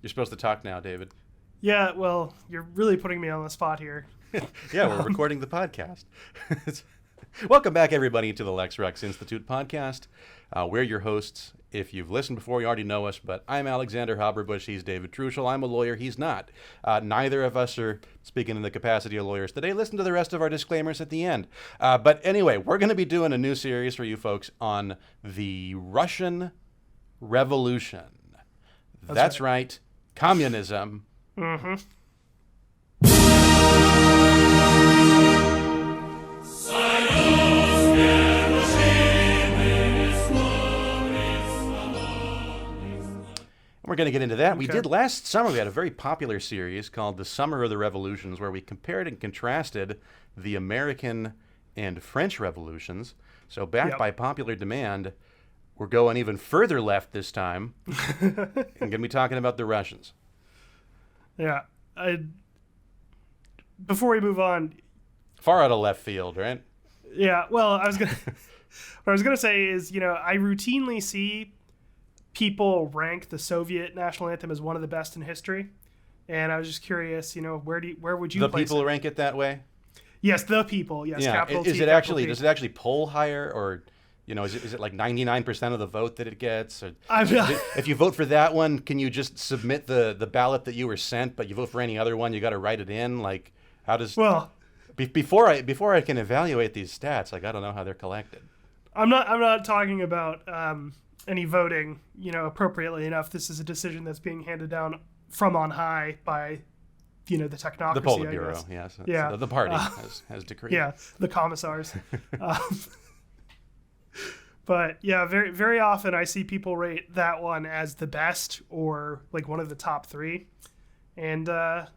You're supposed to talk now, David. Yeah, well, you're really putting me on the spot here. Yeah, we're recording the podcast. Welcome back, everybody, to the Lex Rex Institute podcast. We're your hosts. If you've listened before, you already know us, but I'm Alexander Haberbush. He's David Truschel. I'm a lawyer. He's not. Neither of us are speaking in the capacity of lawyers today. Listen to the rest of our disclaimers at the end. But anyway, we're going to be doing a new series for you folks on the Russian Revolution. That's right. Communism. Mm-hmm. We're going to get into that. Okay. We did last summer. We had a very popular series called The Summer of the Revolutions, where we compared and contrasted the American and French revolutions. So backed by popular demand, we're going even further left this time and going to be talking about the Russians. Yeah. Before we move on... Far out of left field, right? Yeah. Well, what I was going to say is, I routinely see people rank the Soviet national anthem as one of the best in history, and I was just curious, where would you the place people it? rank it that way? Yes, the people. Yes, yeah. Capital Is T, it actually? P. Does it actually poll higher, or is it like 99% of the vote that it gets? Or if you vote for that one, can you just submit the ballot that you were sent? But you vote for any other one, you got to write it in. Like, how does? Well, before I can evaluate these stats, I got to know how they're collected. I'm not talking about any voting, appropriately enough. This is a decision that's being handed down from on high by, the technocracy. The Politburo, yes. Yeah. The party has decreed. Yeah, the commissars. But yeah, very, very often I see people rate that one as the best or like one of the top three. And I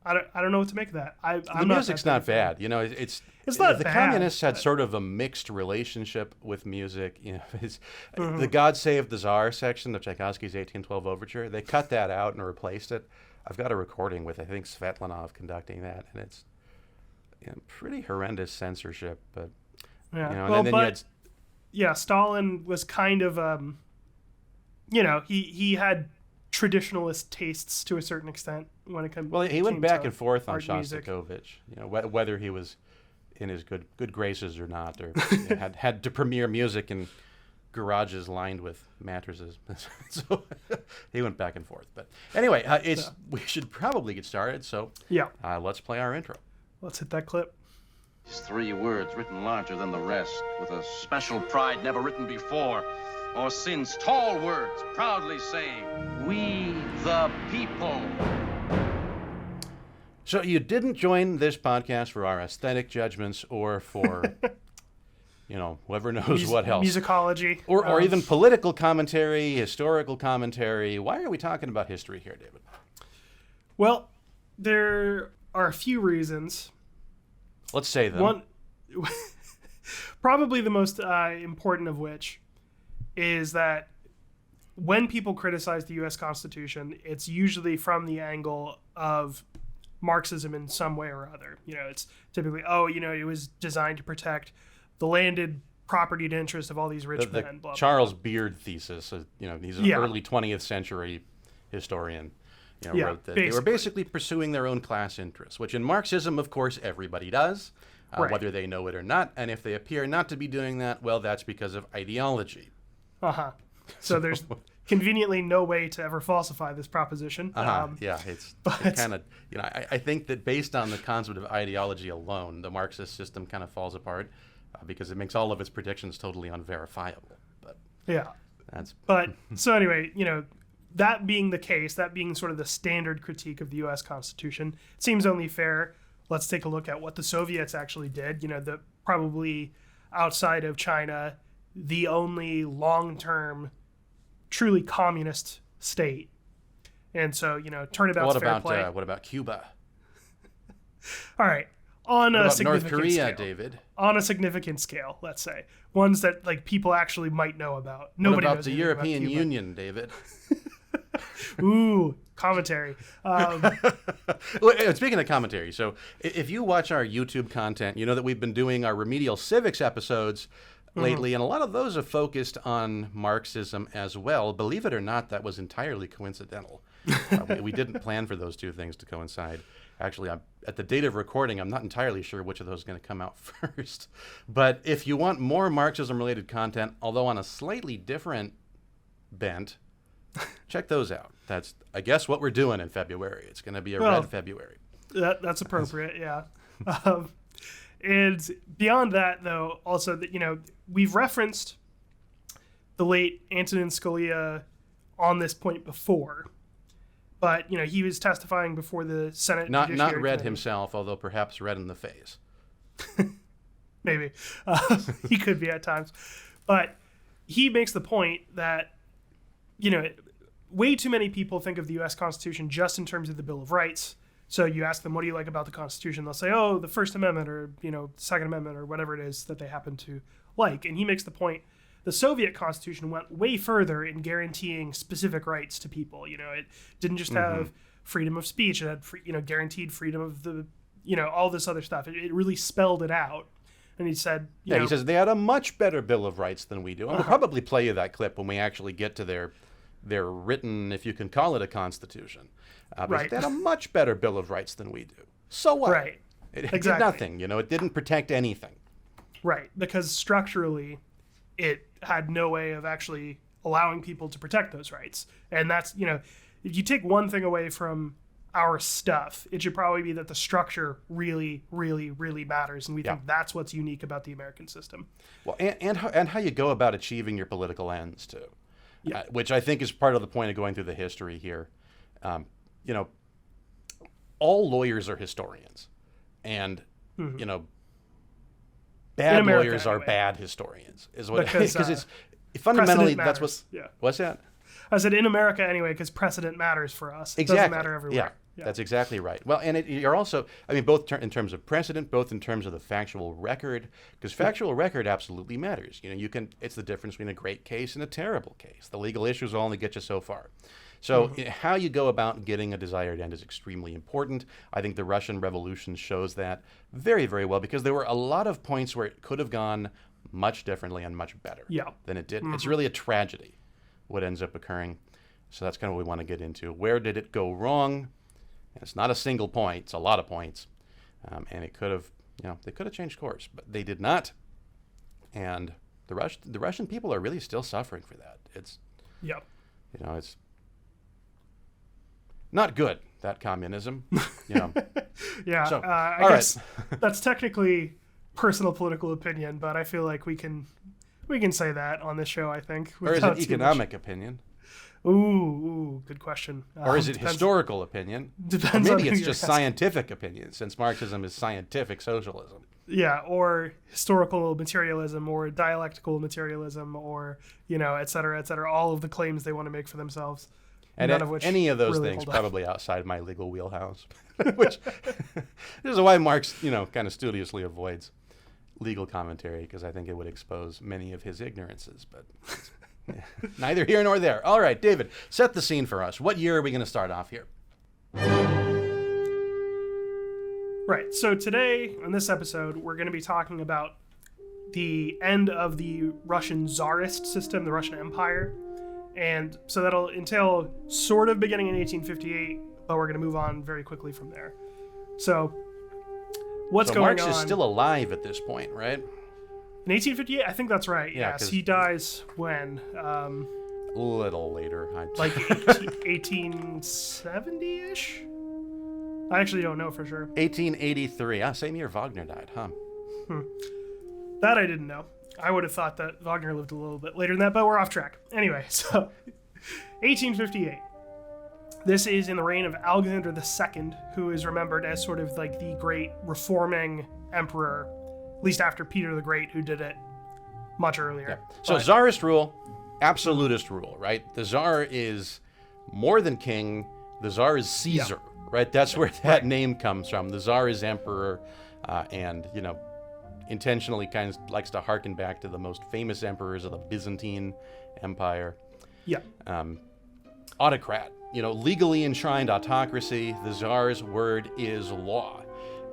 don't know what to make of that. The music's not bad. It's not the bad. Communists had sort of a mixed relationship with music. The God Save the Tsar section of Tchaikovsky's 1812 Overture, they cut that out and replaced it. I've got a recording with, I think, Svetlanov conducting that, and it's pretty horrendous censorship. But Stalin was kind of, he had traditionalist tastes to a certain extent when it comes. Well, he went back and forth on music. Shostakovich. Whether he was in his good graces or not, or had to premiere music in garages lined with mattresses. So he went back and forth. But anyway, we should probably get started. So let's play our intro. Let's hit that clip. These 3 words written larger than the rest, with a special pride never written before or since. Tall words proudly saying, "We the people." So you didn't join this podcast for our aesthetic judgments or for, whoever knows what else. Musicology. Or even political commentary, historical commentary. Why are we talking about history here, David? Well, there are a few reasons. Let's say them. One, probably the most important of which is that when people criticize the U.S. Constitution, it's usually from the angle of Marxism in some way or other. It's typically, it was designed to protect the landed property interests of all these rich men. Blah, Charles blah, blah. Beard thesis, he's an early 20th century historian, wrote that they were basically pursuing their own class interests, which in Marxism, of course, everybody does, whether they know it or not. And if they appear not to be doing that, well, that's because of ideology. So there's conveniently no way to ever falsify this proposition. It's kind of, I think that based on the concept of ideology alone, the Marxist system kind of falls apart because it makes all of its predictions totally unverifiable. So anyway, that being the case, that being sort of the standard critique of the U.S. Constitution, it seems only fair. Let's take a look at what the Soviets actually did. Probably outside of China, the only long-term truly communist state. And so, turnabout's fair play. What about Cuba? All right. On a significant North Korea, scale. David? On a significant scale, let's say. Ones that people actually might know about. Nobody knows knows the European Union, David? Ooh, commentary. Speaking of commentary, so if you watch our YouTube content, you know that we've been doing our remedial civics episodes lately, and a lot of those have focused on Marxism as well. Believe it or not, that was entirely coincidental. We didn't plan for those two things to coincide. Actually, at the date of recording, I'm not entirely sure which of those is going to come out first. But if you want more Marxism-related content, although on a slightly different bent, check those out. That's, I guess, what we're doing in February. It's going to be a red February. That's appropriate, yeah. And beyond that, though, also that we've referenced the late Antonin Scalia on this point before, but he was testifying before the Senate. Not Judiciary red Committee. himself, although perhaps red in the face. Maybe he could be at times, but he makes the point that way too many people think of the U.S. Constitution just in terms of the Bill of Rights. So you ask them, what do you like about the Constitution? They'll say, oh, the First Amendment or, Second Amendment or whatever it is that they happen to like. And he makes the point, the Soviet Constitution went way further in guaranteeing specific rights to people. It didn't just have freedom of speech. It had, guaranteed freedom of the, all this other stuff. It really spelled it out. And he said, he says they had a much better Bill of Rights than we do. And we'll probably play you that clip when we actually get to their written, if you can call it a constitution. Right. They had a much better Bill of Rights than we do. So what? Right. It did nothing. It didn't protect anything. Right. Because structurally, it had no way of actually allowing people to protect those rights. And that's, if you take one thing away from our stuff, it should probably be that the structure really, really, really matters. And we think that's what's unique about the American system. Well, and how you go about achieving your political ends, too. Yeah. Which I think is part of the point of going through the history here. All lawyers are historians, and bad lawyers are bad historians. Is what because it's fundamentally that's what. Yeah. What's that? I said in America anyway, because precedent matters for us. It doesn't matter everywhere. Yeah, that's exactly right. Well, and you're also, both in terms of precedent, both in terms of the factual record, because factual record absolutely matters. It's the difference between a great case and a terrible case. The legal issues will only get you so far. So how you go about getting a desired end is extremely important. I think the Russian Revolution shows that very, very well, because there were a lot of points where it could have gone much differently and much better than it did. It's really a tragedy what ends up occurring. So that's kind of what we want to get into. Where did it go wrong? And it's not a single point; it's a lot of points, and it could have, they could have changed course, but they did not. And the Russian people are really still suffering for that. It's, it's not good, that communism. Yeah. So, I guess that's technically personal political opinion, but I feel like we can say that on this show. I think. Or is it economic opinion? Ooh, good question. Or is it historical opinion? Depends. Or maybe it's just scientific opinion, since Marxism is scientific socialism. Yeah, or historical materialism, or dialectical materialism, or et cetera, et cetera. All of the claims they want to make for themselves. And none of which any of those really things probably outside my legal wheelhouse. Which this is why Marx, kind of studiously avoids legal commentary, because I think it would expose many of his ignorances. But neither here nor there. All right, David, set the scene for us. What year are we going to start off here? Right. So today, on this episode, we're going to be talking about the end of the Russian Tsarist system, the Russian Empire. And so that'll entail sort of beginning in 1858, but we're going to move on very quickly from there. So what's going on? Marx is still alive at this point, right? In 1858? I think that's right. Yeah, yes. He dies when? A little later. Like 1870-ish? I actually don't know for sure. 1883. Same year Wagner died, huh? That I didn't know. I would have thought that Wagner lived a little bit later than that, but we're off track. Anyway, so 1858. This is in the reign of Alexander II, who is remembered as sort of like the great reforming emperor, at least after Peter the Great, who did it much earlier. Yeah. So Tsarist rule, absolutist rule, right? The Tsar is more than king. The Tsar is Caesar, right? That's where that name comes from. The Tsar is emperor, and, intentionally kind of likes to harken back to the most famous emperors of the Byzantine Empire. Yeah. Autocrat, legally enshrined autocracy. The Tsar's word is law.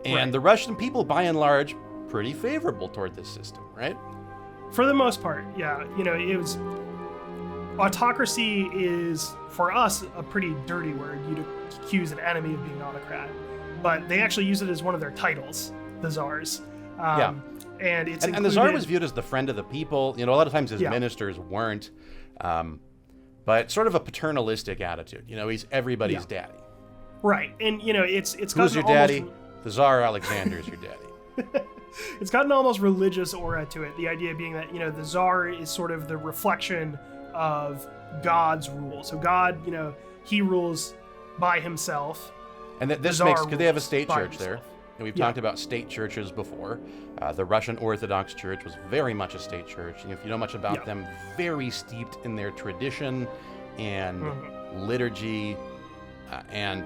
And the Russian people, by and large, pretty favorable toward this system, right? For the most part, yeah. It was autocracy is for us a pretty dirty word. You'd accuse an enemy of being autocrat, but they actually use it as one of their titles, the Tsars. Yeah. And it's and the Tsar was viewed as the friend of the people. A lot of times his ministers weren't, but sort of a paternalistic attitude. He's everybody's daddy. Right, and it's who's your daddy? The Tsar Alexander's your daddy. It's got an almost religious aura to it. The idea being that the Tsar is sort of the reflection of God's rule. So God, he rules by himself. And this makes, because they have a state church there. And we've talked about state churches before. The Russian Orthodox Church was very much a state church. And if you know much about them, very steeped in their tradition and liturgy and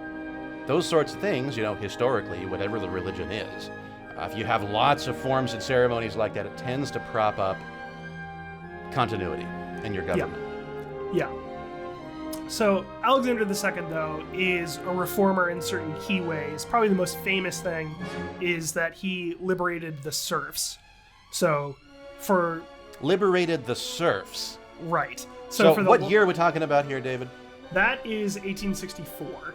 those sorts of things, historically, whatever the religion is. If you have lots of forms and ceremonies like that, it tends to prop up continuity in your government. Yeah. So Alexander II, though, is a reformer in certain key ways. Probably the most famous thing is that he liberated the serfs. Liberated the serfs? Right. So what year are we talking about here, David? That is 1864.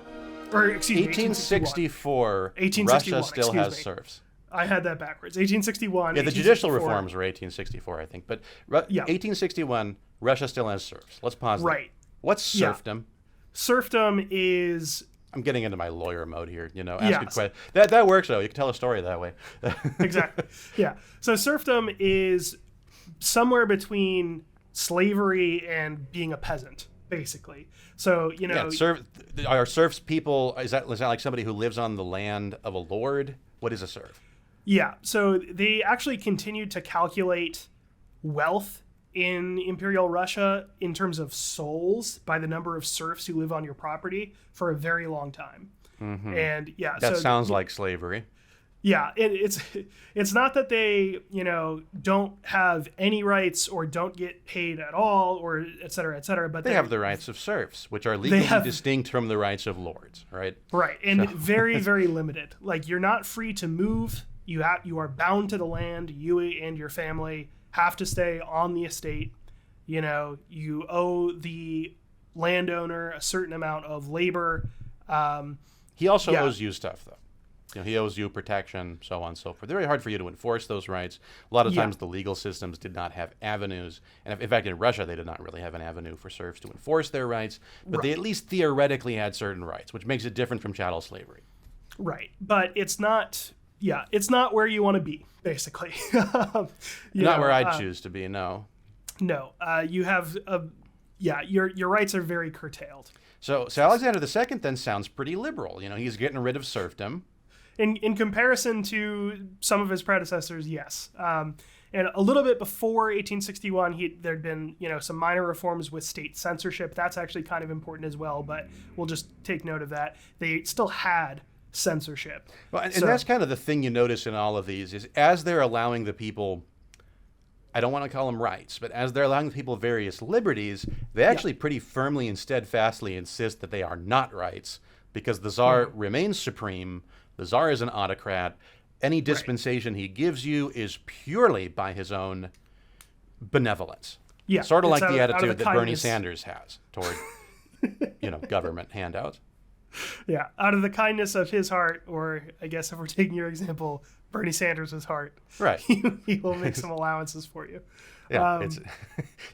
Or, excuse me, 1864. 1861. Russia still has serfs. I had that backwards. 1861. Yeah, the judicial reforms were 1864, I think. But 1861, Russia still has serfs. Let's pause there. Right. What's serfdom? Serfdom is... I'm getting into my lawyer mode here, ask a question. That works, though. You can tell a story that way. Exactly. Yeah. So serfdom is somewhere between slavery and being a peasant, basically. So, are serfs people, is that like somebody who lives on the land of a lord? What is a serf? Yeah, so they actually continued to calculate wealth in Imperial Russia in terms of souls by the number of serfs who live on your property for a very long time. Mm-hmm. And that sounds like slavery. Yeah, it's not that they, don't have any rights or don't get paid at all or et cetera, but they have the rights of serfs, which are legally distinct from the rights of lords, right? Right, and very, very limited. Like, you're not free to move. You are bound to the land. You and your family have to stay on the estate. You owe the landowner a certain amount of labor. He also owes you stuff, though. He owes you protection, so on and so forth. Very hard for you to enforce those rights. A lot of times the legal systems did not have avenues. And in fact, in Russia, they did not really have an avenue for serfs to enforce their rights. But they at least theoretically had certain rights, which makes it different from chattel slavery. Right. But it's not where you want to be, basically. Not where I'd choose to be, no. No. You have, your rights are very curtailed. So Alexander II then sounds pretty liberal. He's getting rid of serfdom. In comparison to some of his predecessors, yes. And a little bit before 1861, there'd been some minor reforms with state censorship. That's actually kind of important as well, but we'll just take note of that. They still had censorship. Well, and that's kind of the thing you notice in all of these is as they're allowing the people, I don't want to call them rights, but as they're allowing the people various liberties, they actually pretty firmly and steadfastly insist that they are not rights because the Tsar remains supreme. The Tsar is an autocrat. Any dispensation he gives you is purely by his own benevolence. Yeah, sort of like the attitude that Bernie Sanders has toward, government handouts. Yeah, out of the kindness of his heart, or I guess if we're taking your example, Bernie Sanders' heart. Right. He will make some allowances for you. Yeah,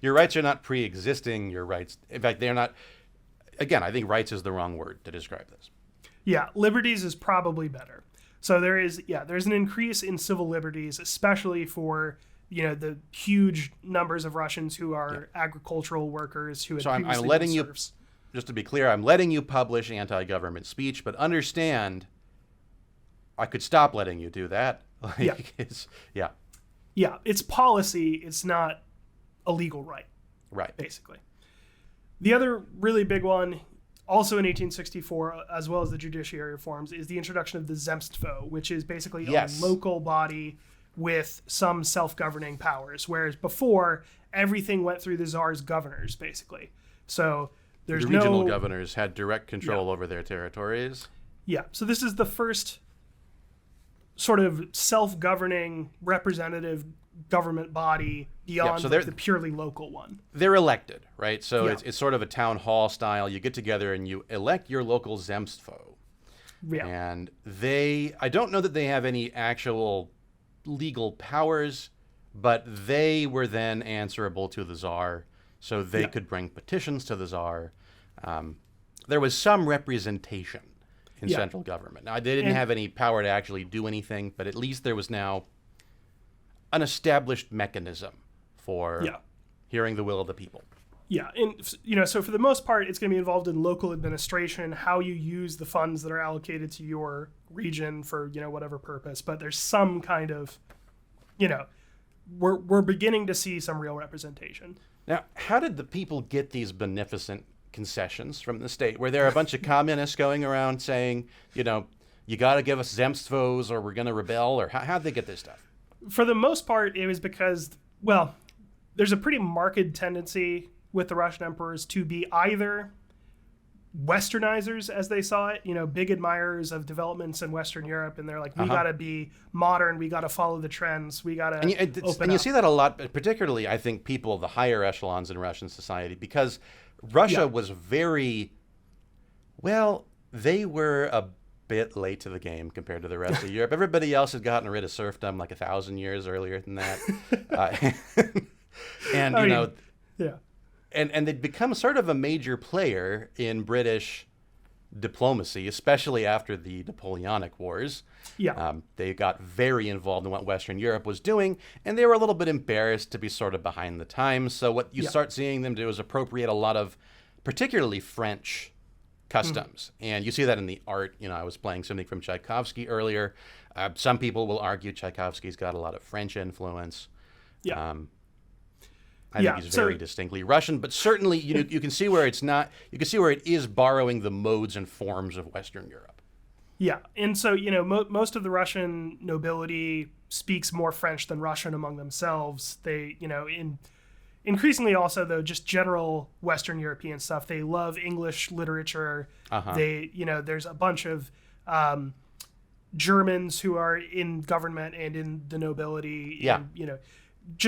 your rights are not pre-existing. Your rights, in fact, they're not. Again, I think rights is the wrong word to describe this. Yeah, liberties is probably better. So there's an increase in civil liberties, especially for the huge numbers of Russians who are agricultural workers who had previously I'm letting been serfs. Just to be clear, I'm letting you publish anti-government speech, but understand, I could stop letting you do that. It's policy. It's not a legal right. Right. Basically. The other really big one, also in 1864, as well as the judiciary reforms, is the introduction of the Zemstvo, which is basically a local body with some self-governing powers, whereas before, everything went through the Tsar's governors, basically. So the regional governors had direct control over their territories. Yeah, so this is the first sort of self-governing representative government body beyond so the purely local one. They're elected, right? So Yeah. it's sort of a town hall style. You get together and you elect your local Zemstvo. Yeah. And I don't know that they have any actual legal powers, but they were then answerable to the Tsar, so they could bring petitions to the Tsar. There was some representation in central government. Now, they didn't have any power to actually do anything, but at least there was now an established mechanism for hearing the will of the people. Yeah, and so for the most part, it's going to be involved in local administration, how you use the funds that are allocated to your region for whatever purpose. But there's some kind of, we're beginning to see some real representation. Now, how did the people get these beneficent concessions from the state? Were there a bunch of communists going around saying, you got to give us Zemstvos or we're going to rebel? Or how'd they get this stuff? For the most part, it was because, there's a pretty marked tendency with the Russian emperors to be either westernizers, as they saw it, big admirers of developments in Western Europe, and they're like, we got to be modern, we got to follow the trends, we got to open up. You see that a lot, particularly, I think, people of the higher echelons in Russian society, because Russia was very, they were a bit late to the game compared to the rest of Europe. Everybody else had gotten rid of serfdom like 1,000 years earlier than that. And they'd become sort of a major player in British diplomacy, especially after the Napoleonic Wars. They got very involved in what Western Europe was doing, and they were a little bit embarrassed to be sort of behind the times. So what you start seeing them do is appropriate a lot of particularly French customs. And you see that in the art. I was playing something from Tchaikovsky earlier. Some people will argue Tchaikovsky's got a lot of French influence. I think he's very distinctly Russian, but certainly you can see where it's not. You can see where it is borrowing the modes and forms of Western Europe. Yeah, and so most of the Russian nobility speaks more French than Russian among themselves. They increasingly also, though, just general Western European stuff. They love English literature. They there's a bunch of Germans who are in government and in the nobility. And,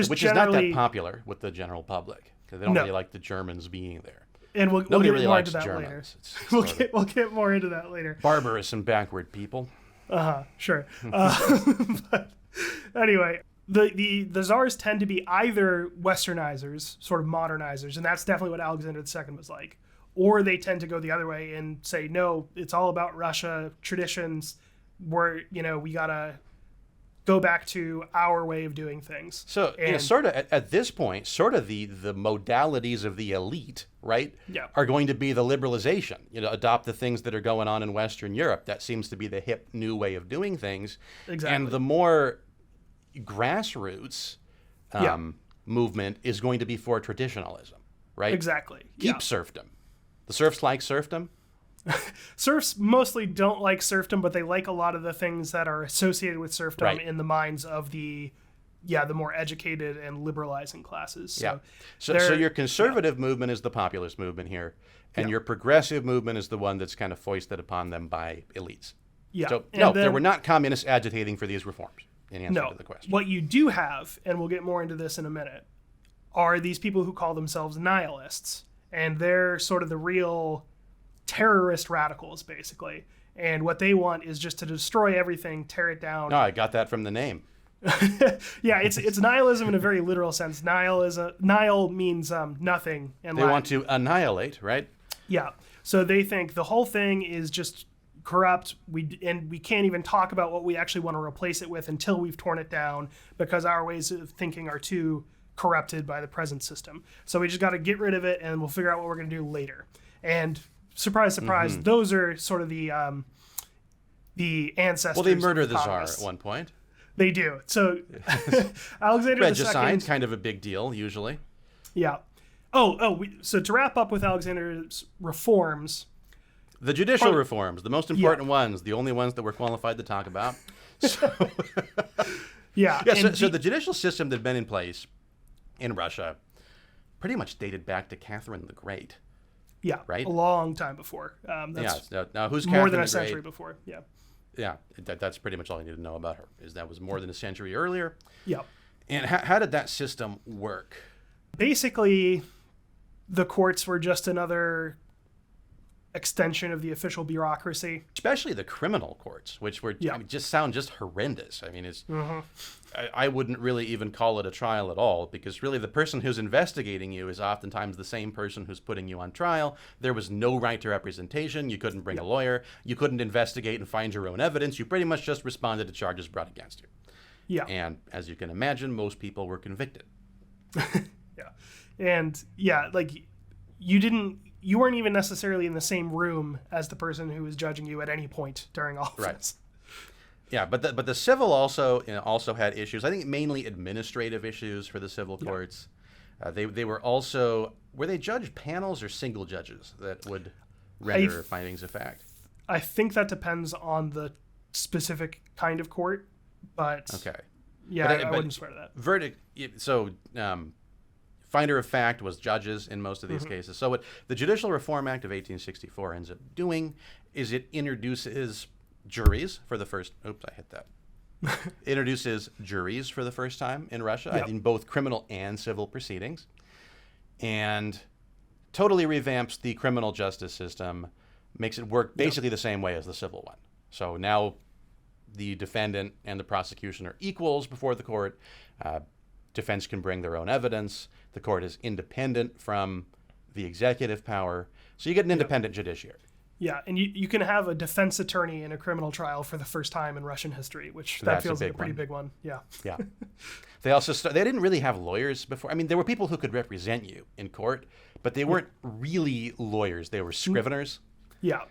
which is not that popular with the general public because they don't really like the Germans being there. And we'll Nobody get really more likes into that Germans. later. We'll get more into that later. Barbarous and backward people. Sure. But anyway, the Tsars tend to be either Westernizers, sort of modernizers, and that's definitely what Alexander II was like, or they tend to go the other way and say, no, it's all about Russia, traditions, we gotta go back to our way of doing things. So, sort of at this point, sort of the modalities of the elite, right, are going to be the liberalization. Adopt the things that are going on in Western Europe. That seems to be the hip new way of doing things. Exactly. And the more grassroots movement is going to be for traditionalism, right? Exactly. Keep serfdom. The serfs like serfdom. Serfs mostly don't like serfdom, but they like a lot of the things that are associated with serfdom in the minds of the more educated and liberalizing classes. So your conservative movement is the populist movement here, and your progressive movement is the one that's kind of foisted upon them by elites. So there were not communists agitating for these reforms, in answer to the question. What you do have, and we'll get more into this in a minute, are these people who call themselves nihilists, and they're sort of the real terrorist radicals, basically. And what they want is just to destroy everything, tear it down. No, I got that from the name. It's nihilism in a very literal sense. Nihil means nothing in They Latin. want to annihilate, right? Yeah. So they think the whole thing is just corrupt. We can't even talk about what we actually want to replace it with until we've torn it down, because our ways of thinking are too corrupted by the present system. So we just got to get rid of it, and we'll figure out what we're going to do later. And surprise, surprise, those are sort of the ancestors. Well, they murder of the Tsar communists. at one point. They do. So Alexander Regicide, II, kind of a big deal, usually. Yeah. So to wrap up with Alexander's reforms, the judicial reforms, the most important ones, the only ones that we're qualified to talk about. So, so the judicial system that had been in place in Russia pretty much dated back to Catherine the Great. Yeah, right. A long time before. That's now who's more Catherine than a the century Great? before. Yeah. Yeah, that's pretty much all you need to know about her, is that was more than a century earlier. Yep. And how did that system work? Basically, the courts were just another extension of the official bureaucracy. Especially the criminal courts, which were just sound just horrendous. I mean, it's I wouldn't really even call it a trial at all, because really the person who's investigating you is oftentimes the same person who's putting you on trial. There was no right to representation. You couldn't bring a lawyer. You couldn't investigate and find your own evidence. You pretty much just responded to charges brought against you. Yeah. And as you can imagine, most people were convicted. Yeah. And yeah, like you weren't even necessarily in the same room as the person who was judging you at any point during all of this. Yeah, but the civil also had issues. I think mainly administrative issues for the civil courts. They were also, were they judge panels or single judges that would render findings of fact? I think that depends on the specific kind of court, but okay. Yeah, I wouldn't swear to that. Verdict. So finder of fact was judges in most of these cases. So what the Judicial Reform Act of 1864 ends up doing is it introduces juries for the first. Oops, I hit that. Introduces juries for the first time in Russia, in both criminal and civil proceedings, and totally revamps the criminal justice system, makes it work basically the same way as the civil one. So now the defendant and the prosecution are equals before the court. Defense can bring their own evidence. The court is independent from the executive power. So you get an independent judiciary. Yeah, and you can have a defense attorney in a criminal trial for the first time in Russian history, which that feels like a pretty big one. Yeah. Yeah. They also they didn't really have lawyers before. I mean, there were people who could represent you in court, but they weren't really lawyers. They were scriveners. Yeah.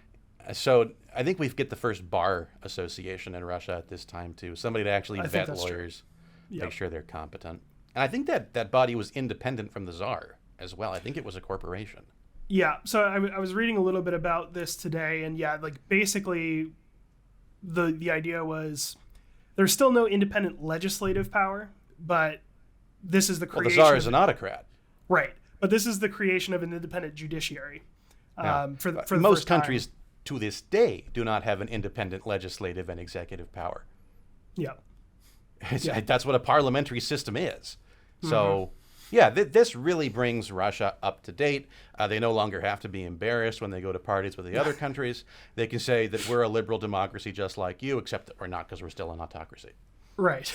So I think we get the first bar association in Russia at this time too. Somebody to actually vet lawyers, make sure they're competent. And I think that body was independent from the Tsar as well. I think it was a corporation. Yeah, so I was reading a little bit about this today, and basically the idea was there's still no independent legislative power, but this is the creation. Well, the Tsar is an autocrat. Right, but this is the creation of an independent judiciary. For the most countries to this day do not have an independent legislative and executive power. Yeah. That's what a parliamentary system is. So, this really brings Russia up to date. They no longer have to be embarrassed when they go to parties with the other countries. They can say that we're a liberal democracy just like you, except that we're not, because we're still an autocracy. Right.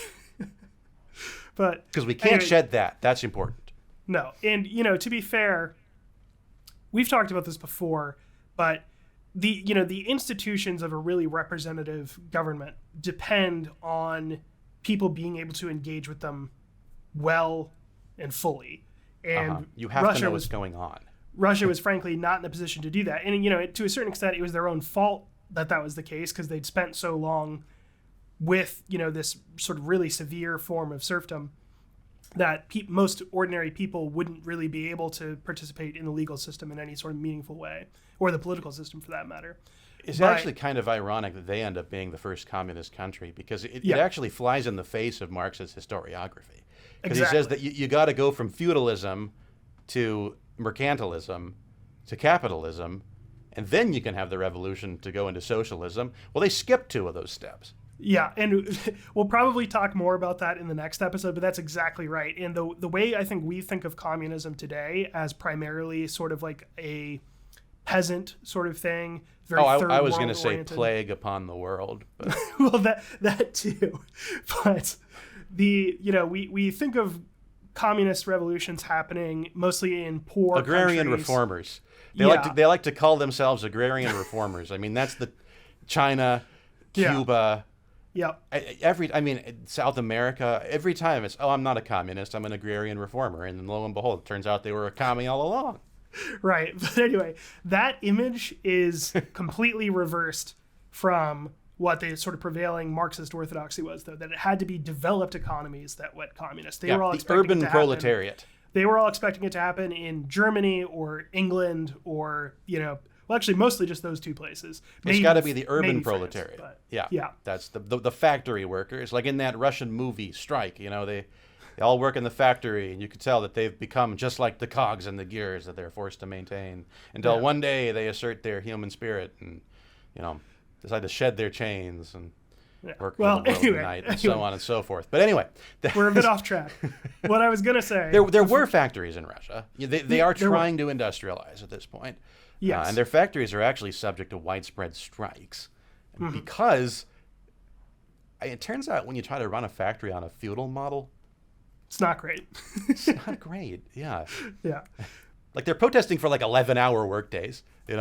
But because we can't shed that. That's important. No. And, to be fair, we've talked about this before, but the institutions of a really representative government depend on people being able to engage with them well and fully. And you have to know what's going on. Russia was frankly not in a position to do that. And, to a certain extent, it was their own fault that was the case, because they'd spent so long with, this sort of really severe form of serfdom that most ordinary people wouldn't really be able to participate in the legal system in any sort of meaningful way, or the political system for that matter. It's actually kind of ironic that they end up being the first communist country, because it actually flies in the face of Marx's historiography. Because he says that you got to go from feudalism to mercantilism to capitalism, and then you can have the revolution to go into socialism. Well, they skipped 2 of those steps. Yeah, and we'll probably talk more about that in the next episode, but that's exactly right. And the way I think we think of communism today as primarily sort of like a peasant sort of thing. I was going to say plague upon the world. But. Well, that too. But we think of communist revolutions happening mostly in poor agrarian countries. Reformers. They like to call themselves agrarian reformers. I mean, that's the China, Cuba. Yeah. South America, every time it's, I'm not a communist, I'm an agrarian reformer. And then lo and behold, it turns out they were a commie all along. Right. But anyway, that image is completely reversed from what the sort of prevailing Marxist orthodoxy was, though, that it had to be developed economies that went communist. They were all expecting urban proletariat. They were all expecting it to happen in Germany or England or, actually mostly just those 2 places. It's got to be the urban proletariat. France, yeah. That's the factory workers. Like in that Russian movie Strike, they all work in the factory, and you could tell that they've become just like the cogs and the gears that they're forced to maintain until one day they assert their human spirit and, decide to shed their chains and work for Well, the world tonight, and so on and so forth. But anyway, we're a bit off track. What I was going to say... There were factories in Russia. They are trying to industrialize at this point. Yes. And their factories are actually subject to widespread strikes. Because it turns out when you try to run a factory on a feudal model... It's not great. It's not great, yeah. Yeah. Like they're protesting for like 11-hour workdays, is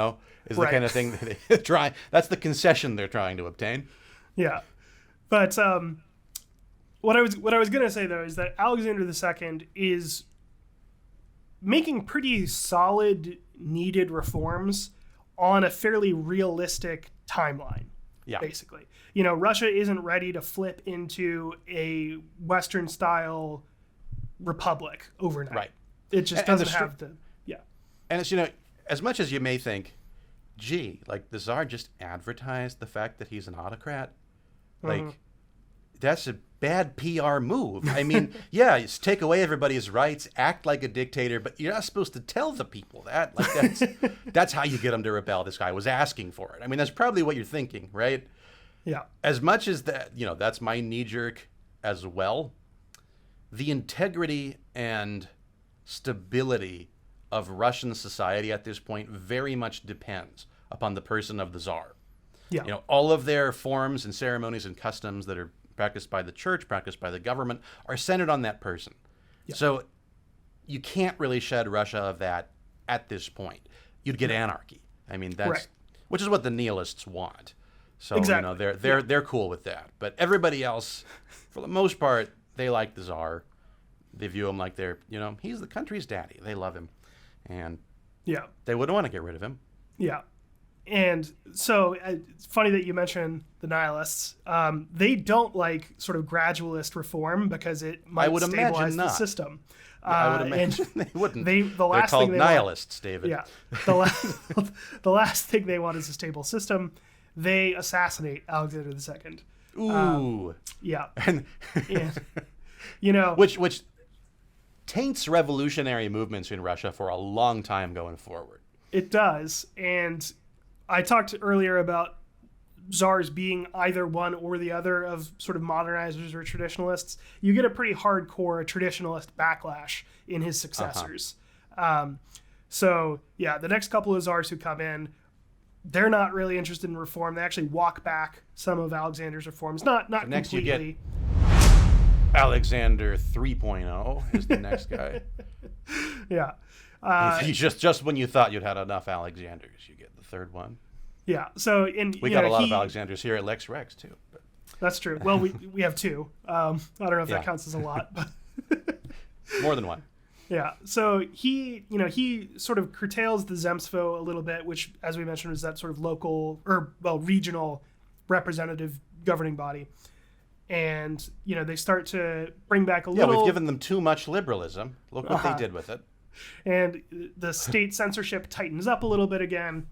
the kind of thing that they try. That's the concession they're trying to obtain. Yeah. But what I was going to say, though, is that Alexander II is making pretty solid, needed reforms on a fairly realistic timeline, basically. Russia isn't ready to flip into a Western-style republic overnight. Right. It just doesn't have the... Yeah. And it's, as much as you may think, gee, like the Tsar just advertised the fact that he's an autocrat, like... That's a bad PR move. I mean, it's take away everybody's rights, act like a dictator, but you're not supposed to tell the people that. Like that's how you get them to rebel. This guy was asking for it. I mean, that's probably what you're thinking, right? Yeah. As much as that, that's my knee-jerk as well. The integrity and stability of Russian society at this point very much depends upon the person of the Tsar. Yeah. All of their forms and ceremonies and customs that are practiced by the church, practiced by the government, are centered on that person. Yeah. So you can't really shed Russia of that at this point. You'd get anarchy. I mean, that's which is what the nihilists want. So exactly. they're cool with that. But everybody else, for the most part, they like the Tsar. They view him like they're, he's the country's daddy. They love him, and they wouldn't want to get rid of him. Yeah. And so it's funny that you mentioned the nihilists. They don't like sort of gradualist reform because it might stabilize the system. I would imagine they wouldn't. They're called nihilists, David. Yeah. The last thing they want is a stable system. They assassinate Alexander II. Ooh. Yeah. And which taints revolutionary movements in Russia for a long time going forward. It does. And I talked earlier about Tsars being either one or the other of sort of modernizers or traditionalists. You get a pretty hardcore traditionalist backlash in his successors. The next couple of Tsars who come in, they're not really interested in reform. They actually walk back some of Alexander's reforms. Not next completely. You get Alexander 3.0 is the next guy. Yeah. Just when you thought you'd had enough Alexanders, you get the third one. Yeah. So we got a lot of Alexanders here at Lex Rex too. But. That's true. Well, we have two. I don't know if that counts as a lot, but more than one. Yeah. So he sort of curtails the Zemstvo a little bit, which, as we mentioned, was that sort of local regional representative governing body. And, they start to bring back a little... Yeah, we've given them too much liberalism. Look what they did with it. And the state censorship tightens up a little bit again.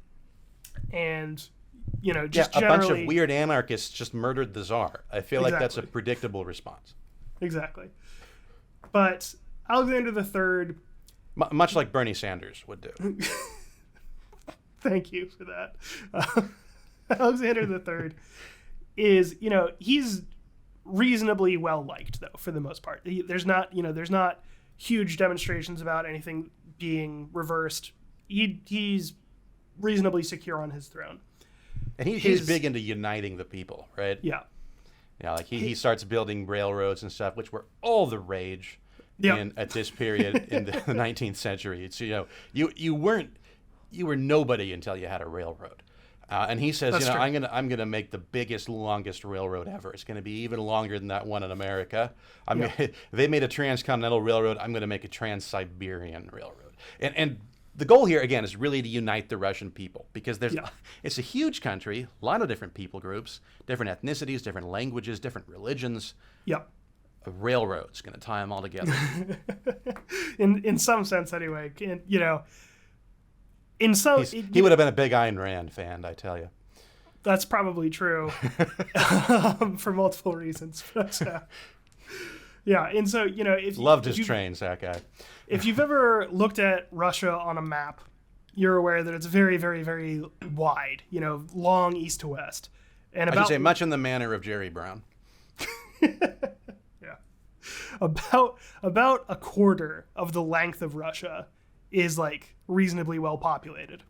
And, just a generally... bunch of weird anarchists just murdered the Tsar. I feel like that's a predictable response. Exactly. But Alexander III... much like Bernie Sanders would do. Thank you for that. Alexander III is, he's reasonably well liked, though, for the most part. There's not huge demonstrations about anything being reversed. He's reasonably secure on his throne. And he's big into uniting the people, right? Yeah. Yeah, like he starts building railroads and stuff, which were all the rage at this period in the 19th century. It's, you were nobody until you had a railroad. And he says, That's true. I'm gonna make the biggest, longest railroad ever. It's gonna be even longer than that one in America. They made a transcontinental railroad. I'm gonna make a trans-Siberian railroad. And the goal here again is really to unite the Russian people, because it's a huge country, a lot of different people groups, different ethnicities, different languages, different religions. Yep. A railroad's gonna tie them all together. in some sense, anyway. He would have been a big Ayn Rand fan, I tell you. That's probably true, for multiple reasons. But, and so loved his trains, that guy. If you've ever looked at Russia on a map, you're aware that it's very, very, very wide, long east to west. And I should say much in the manner of Jerry Brown. Yeah. About a quarter of the length of Russia is like reasonably well populated.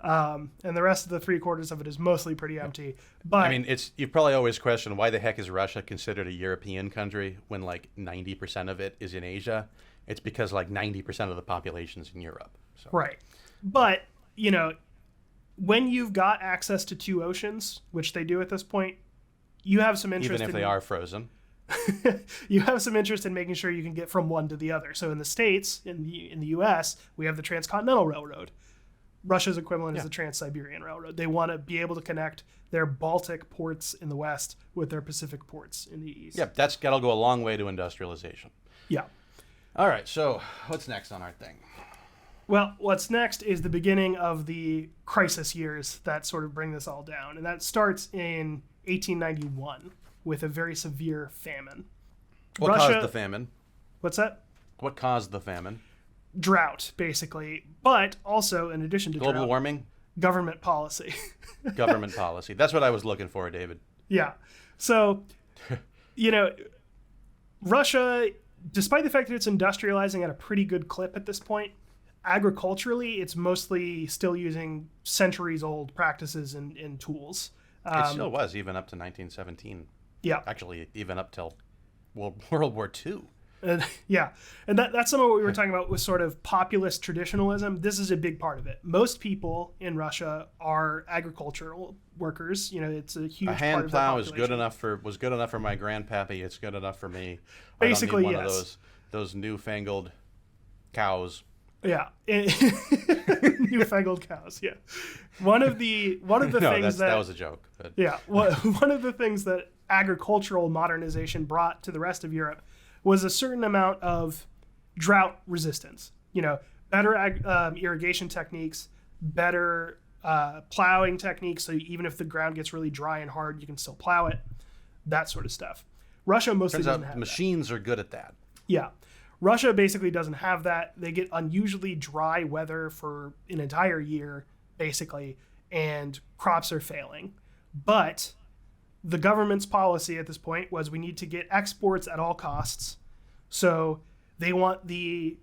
And the rest of the 3/4 of it is mostly pretty empty. But I mean, you've probably always questioned why the heck is Russia considered a European country when like 90% of it is in Asia? It's because like 90% of the population is in Europe. So. Right. But, when you've got access to 2 oceans, which they do at this point, you have some interest even if they are frozen. You have some interest in making sure you can get from one to the other. So in the States, in the U.S., we have the Transcontinental Railroad. Russia's equivalent is the Trans-Siberian Railroad. They want to be able to connect their Baltic ports in the west with their Pacific ports in the east. Yep, that'll go a long way to industrialization. Yeah. All right, so what's next on our thing? Well, what's next is the beginning of the crisis years that sort of bring this all down. And that starts in 1891 with a very severe famine. What caused the famine? What's that? What caused the famine? Drought, basically. But also, in addition to global drought, warming? Government policy. Government policy. That's what I was looking for, David. Yeah. So, Russia, despite the fact that it's industrializing at a pretty good clip at this point, agriculturally, it's mostly still using centuries-old practices and tools. It still was, even up to 1917. Yeah. Actually, even up till World War II. Yeah. And that's some of what we were talking about with sort of populist traditionalism. This is a big part of it. Most people in Russia are agricultural workers. It's a huge part of the hand plow was good enough for my grandpappy. It's good enough for me. Basically, I don't need one of those newfangled cows. Yeah. Newfangled cows. Yeah. One of the things that was a joke. But. Yeah. One of the things that agricultural modernization brought to the rest of Europe was a certain amount of drought resistance. Better irrigation techniques, better plowing techniques. So even if the ground gets really dry and hard, you can still plow it. That sort of stuff. Russia mostly doesn't have machines are good at that. Yeah. Russia basically doesn't have that. They get unusually dry weather for an entire year, basically, and crops are failing. But the government's policy at this point was we need to get exports at all costs. So they want the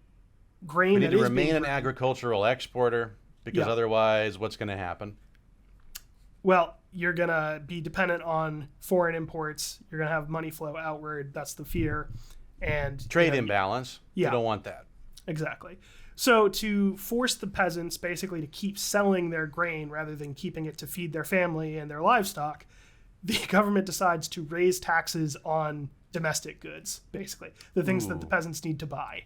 grain. We need to remain an agricultural exporter because otherwise what's going to happen? Well, you're going to be dependent on foreign imports. You're going to have money flow outward. That's the fear. And trade imbalance. Yeah. You don't want that. Exactly. So to force the peasants basically to keep selling their grain rather than keeping it to feed their family and their livestock, the government decides to raise taxes on domestic goods, basically, the things that the peasants need to buy.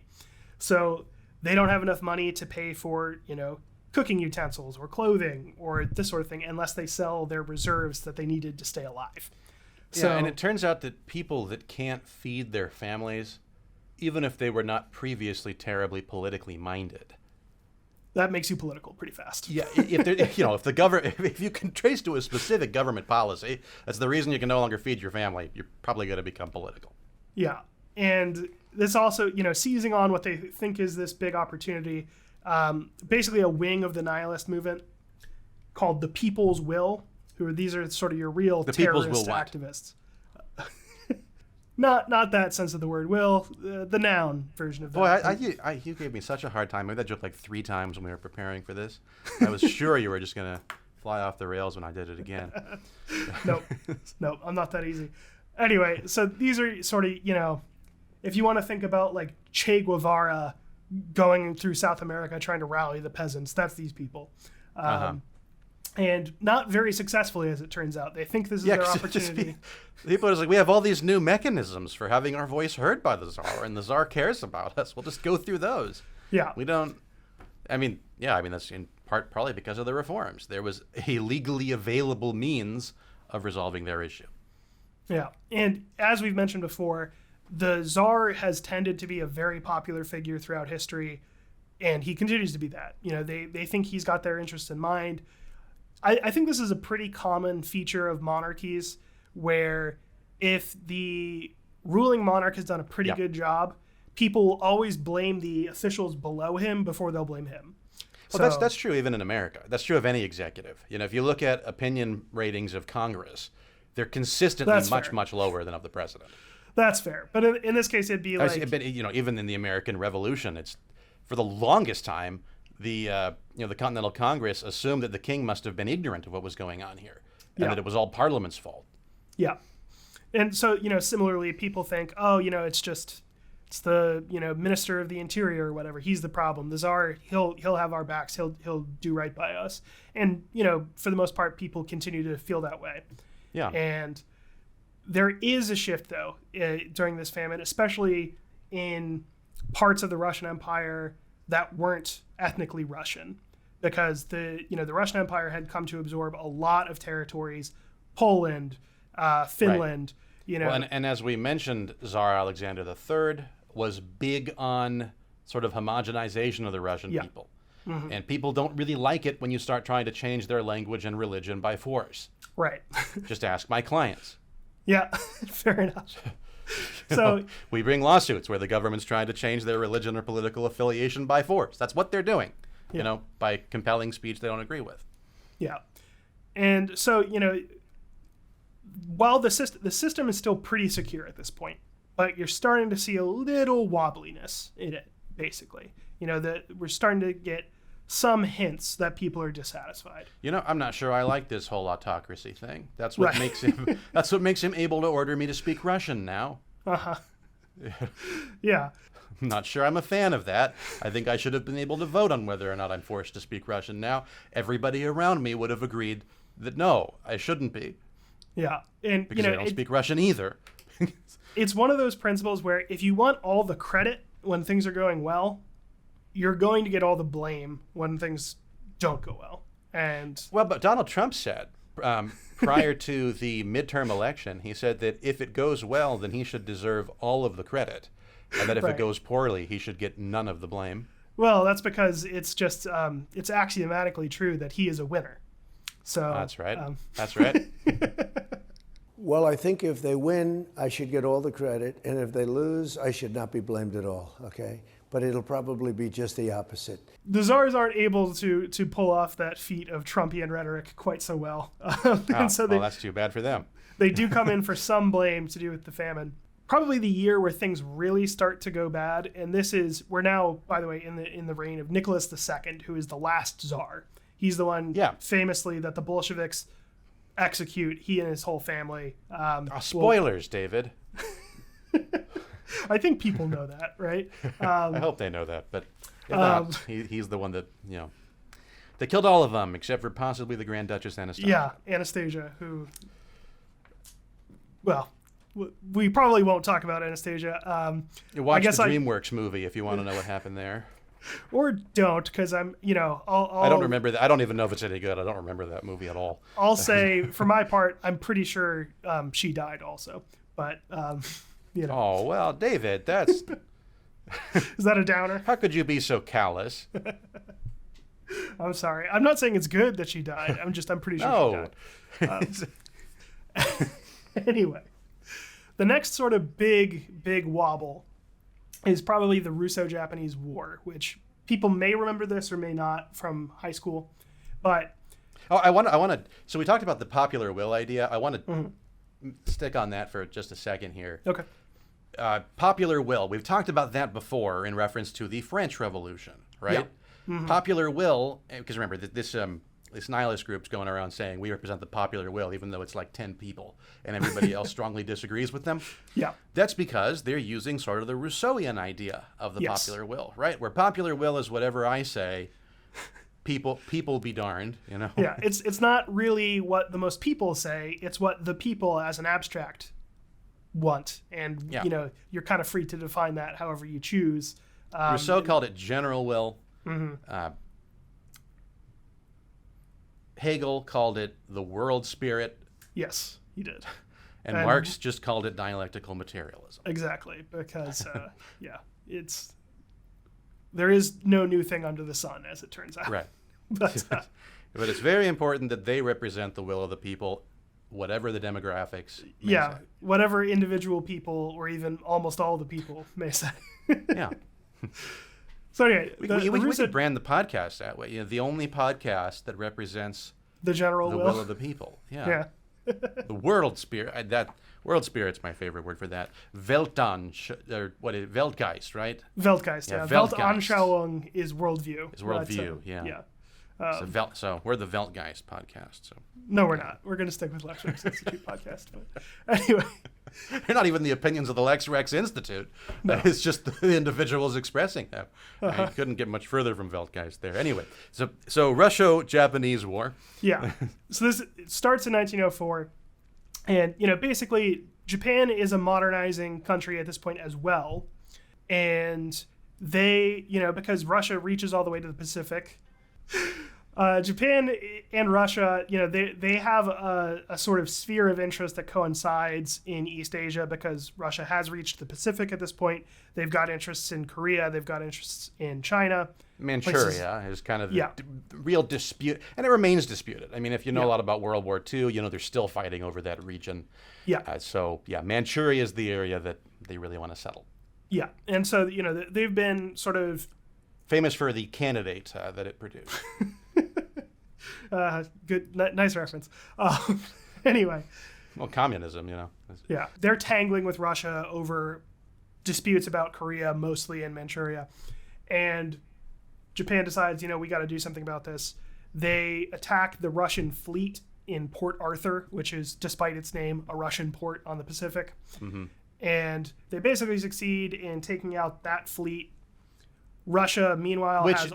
So they don't have enough money to pay for, cooking utensils or clothing or this sort of thing unless they sell their reserves that they needed to stay alive. So, and it turns out that people that can't feed their families, even if they were not previously terribly politically minded, that makes you political pretty fast. Yeah, if you can trace to a specific government policy, that's the reason you can no longer feed your family. You're probably going to become political. Yeah, and this also, seizing on what they think is this big opportunity, basically a wing of the nihilist movement called the People's Will. These are sort of your real terrorist activists. Not that sense of the word will, the noun version of that. Boy, you gave me such a hard time. I made that joke like 3 times when we were preparing for this. I was sure you were just going to fly off the rails when I did it again. Nope, I'm not that easy. Anyway, so these are sort of, if you want to think about like Che Guevara going through South America trying to rally the peasants, that's these people. And not very successfully, as it turns out. They think this is their opportunity. People are like, we have all these new mechanisms for having our voice heard by the Tsar, and the Tsar cares about us. We'll just go through those. Yeah. We don't... that's in part probably because of the reforms. There was a legally available means of resolving their issue. Yeah. And as we've mentioned before, the Tsar has tended to be a very popular figure throughout history, and he continues to be that. They think he's got their interests in mind. I think this is a pretty common feature of monarchies where if the ruling monarch has done a pretty good job, people always blame the officials below him before they'll blame him. Well, So that's true even in America. That's true of any executive. If you look at opinion ratings of Congress, they're consistently That's much, fair. much lower than of the president. that's fair. But in this case, it'd be like, But even in the American Revolution, it's for the longest time the the Continental Congress assumed that the king must have been ignorant of what was going on here, and Yeah. that it was all Parliament's fault. yeah. And so, similarly, people think, oh, it's the, Minister of the Interior or whatever. He's the problem. The Tsar, he'll have our backs. He'll do right by us. And, for the most part, people continue to feel that way. Yeah. And there is a shift, though, during this famine, especially in parts of the Russian Empire that weren't ethnically Russian, because the Russian Empire had come to absorb a lot of territories, Poland, Finland. Well, and as we mentioned, Tsar Alexander III was big on sort of homogenization of the Russian people. Mm-hmm. And people don't really like it when you start trying to change their language and religion by force. Right. Just ask my clients. Yeah, fair enough. So We bring lawsuits where the government's trying to change their religion or political affiliation by force. That's what they're doing, by compelling speech they don't agree with. yeah. And so, while the system is still pretty secure at this point, but you're starting to see a little wobbliness in it, basically. That we're starting to get some hints that people are dissatisfied. I'm not sure I like this whole autocracy thing. That's what Right. makes him. That's what makes him able to order me to speak Russian now. Yeah. I'm not sure I'm a fan of that. I think I should have been able to vote on whether or not I'm forced to speak Russian now. Everybody around me would have agreed that no, I shouldn't be, Yeah. And, because I don't speak Russian either. it's one of those principles where if you want all the credit when things are going well, you're going to get all the blame when things don't go well. And Well, but Donald Trump said prior to the midterm election, he said that if it goes well, then he should deserve all of the credit, and that if Right. it goes poorly, he should get none of the blame. well, that's because it's just it's axiomatically true that he is a winner. So That's right. That's right. Well, I think if they win, I should get all the credit, and if they lose, I should not be blamed at all, okay? But it'll probably be just the opposite. the Tsars aren't able to pull off that feat of Trumpian rhetoric quite so well. And so well, that's too bad for them. they do come in for some blame to do with the famine. Probably the year where things really start to go bad, and we're now, by the way, in the reign of Nicholas II, who is the last Tsar. He's the one, famously, that the Bolsheviks execute. He and his whole family. Spoilers, David. I think people know that, right? I hope they know that, but if not, he's the one that they killed all of them except for possibly the Grand Duchess Anastasia. Yeah, Anastasia, who. Well, we probably won't talk about Anastasia. You watch guess the DreamWorks movie if you want to know what happened there. Or don't, because I'm, I don't remember that. I don't even know if it's any good. I don't remember that movie at all. I'll say, for my part, I'm pretty sure she died also. But, Oh, well, David, that's... Is that a downer? How could you be so callous? I'm sorry. I'm not saying it's good that she died. I'm pretty sure she died. Anyway, the next sort of big wobble is probably the Russo-Japanese War, which people may remember this or may not from high school, but I want to. So we talked about the popular will idea. I want to stick on that for just a second here. okay. Popular will. We've talked about that before in reference to the French Revolution, right? Yeah. Popular will, because remember this nihilist group's going around saying we represent the popular will, even though it's like 10 people, and everybody else strongly disagrees with them. Yeah. That's because they're using sort of the Rousseauian idea of the Yes. popular will, right? Where popular will is whatever I say. People be darned, Yeah, it's not really what the most people say. It's what the people as an abstract want. And, you're kind of free to define that however you choose. Rousseau called it general will. Hegel called it the world spirit. Yes, he did. And Marx just called it dialectical materialism. Exactly, because, there is no new thing under the sun, as it turns out. Right. But, But it's very important that they represent the will of the people, whatever the demographics may say. whatever individual people or even almost all the people may say. Yeah. So anyway, We could brand the podcast that way. The only podcast that represents the general the will of the people. Yeah. The world spirit. That world spirit's my favorite word for that. Weltgeist, right? Weltgeist, Yeah, Weltanschauung is worldview. Is worldview, yeah. So we're the Weltgeist podcast. So no, we're not. We're going to stick with Lex Rex Institute podcast. But anyway, they're not even the opinions of the Lex Rex Institute. No. It's just the individuals expressing them. I couldn't get much further from Weltgeist there. Anyway, so Russo-Japanese War. Yeah. So this starts in 1904, and basically Japan is a modernizing country at this point as well, and they because Russia reaches all the way to the Pacific. Japan and Russia, they have a sort of sphere of interest that coincides in East Asia because Russia has reached the Pacific at this point. They've got interests in Korea. They've got interests in China. Manchuria is kind of the real dispute, and it remains disputed. I mean, if you know a lot about World War II, they're still fighting over that region. Yeah. Manchuria is the area that they really want to settle. Yeah, and so, they've been sort of famous for the candidate that it produced. Good, nice reference. Anyway. Well, communism, Yeah, they're tangling with Russia over disputes about Korea, mostly in Manchuria. And Japan decides, we got to do something about this. They attack the Russian fleet in Port Arthur, which is, despite its name, a Russian port on the Pacific. Mm-hmm. And they basically succeed in taking out that fleet. Russia, meanwhile, has...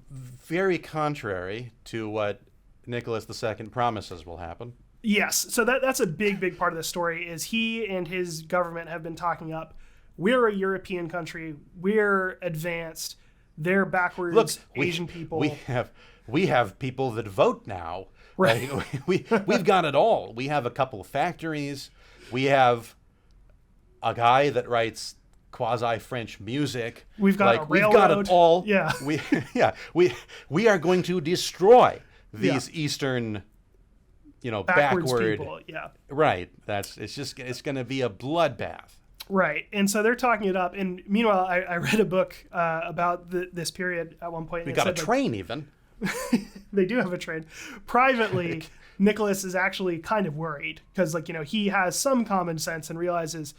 very contrary to what Nicholas II promises will happen. Yes. So that's a big part of the story, is he and his government have been talking up, we're a European country, we're advanced, they're backwards. Look, Asian people. We have people that vote now. Right. We've got it all. We have a couple of factories. We have a guy that writes quasi-French music. We've got a railroad. We've got it all. Yeah. We are going to destroy these Eastern, backwards backward people. Yeah. Right. It's going to be a bloodbath. Right. And so they're talking it up. And meanwhile, I read a book about this period at one point. We got a train even. They do have a train. Privately, Nicholas is actually kind of worried because, he has some common sense and realizes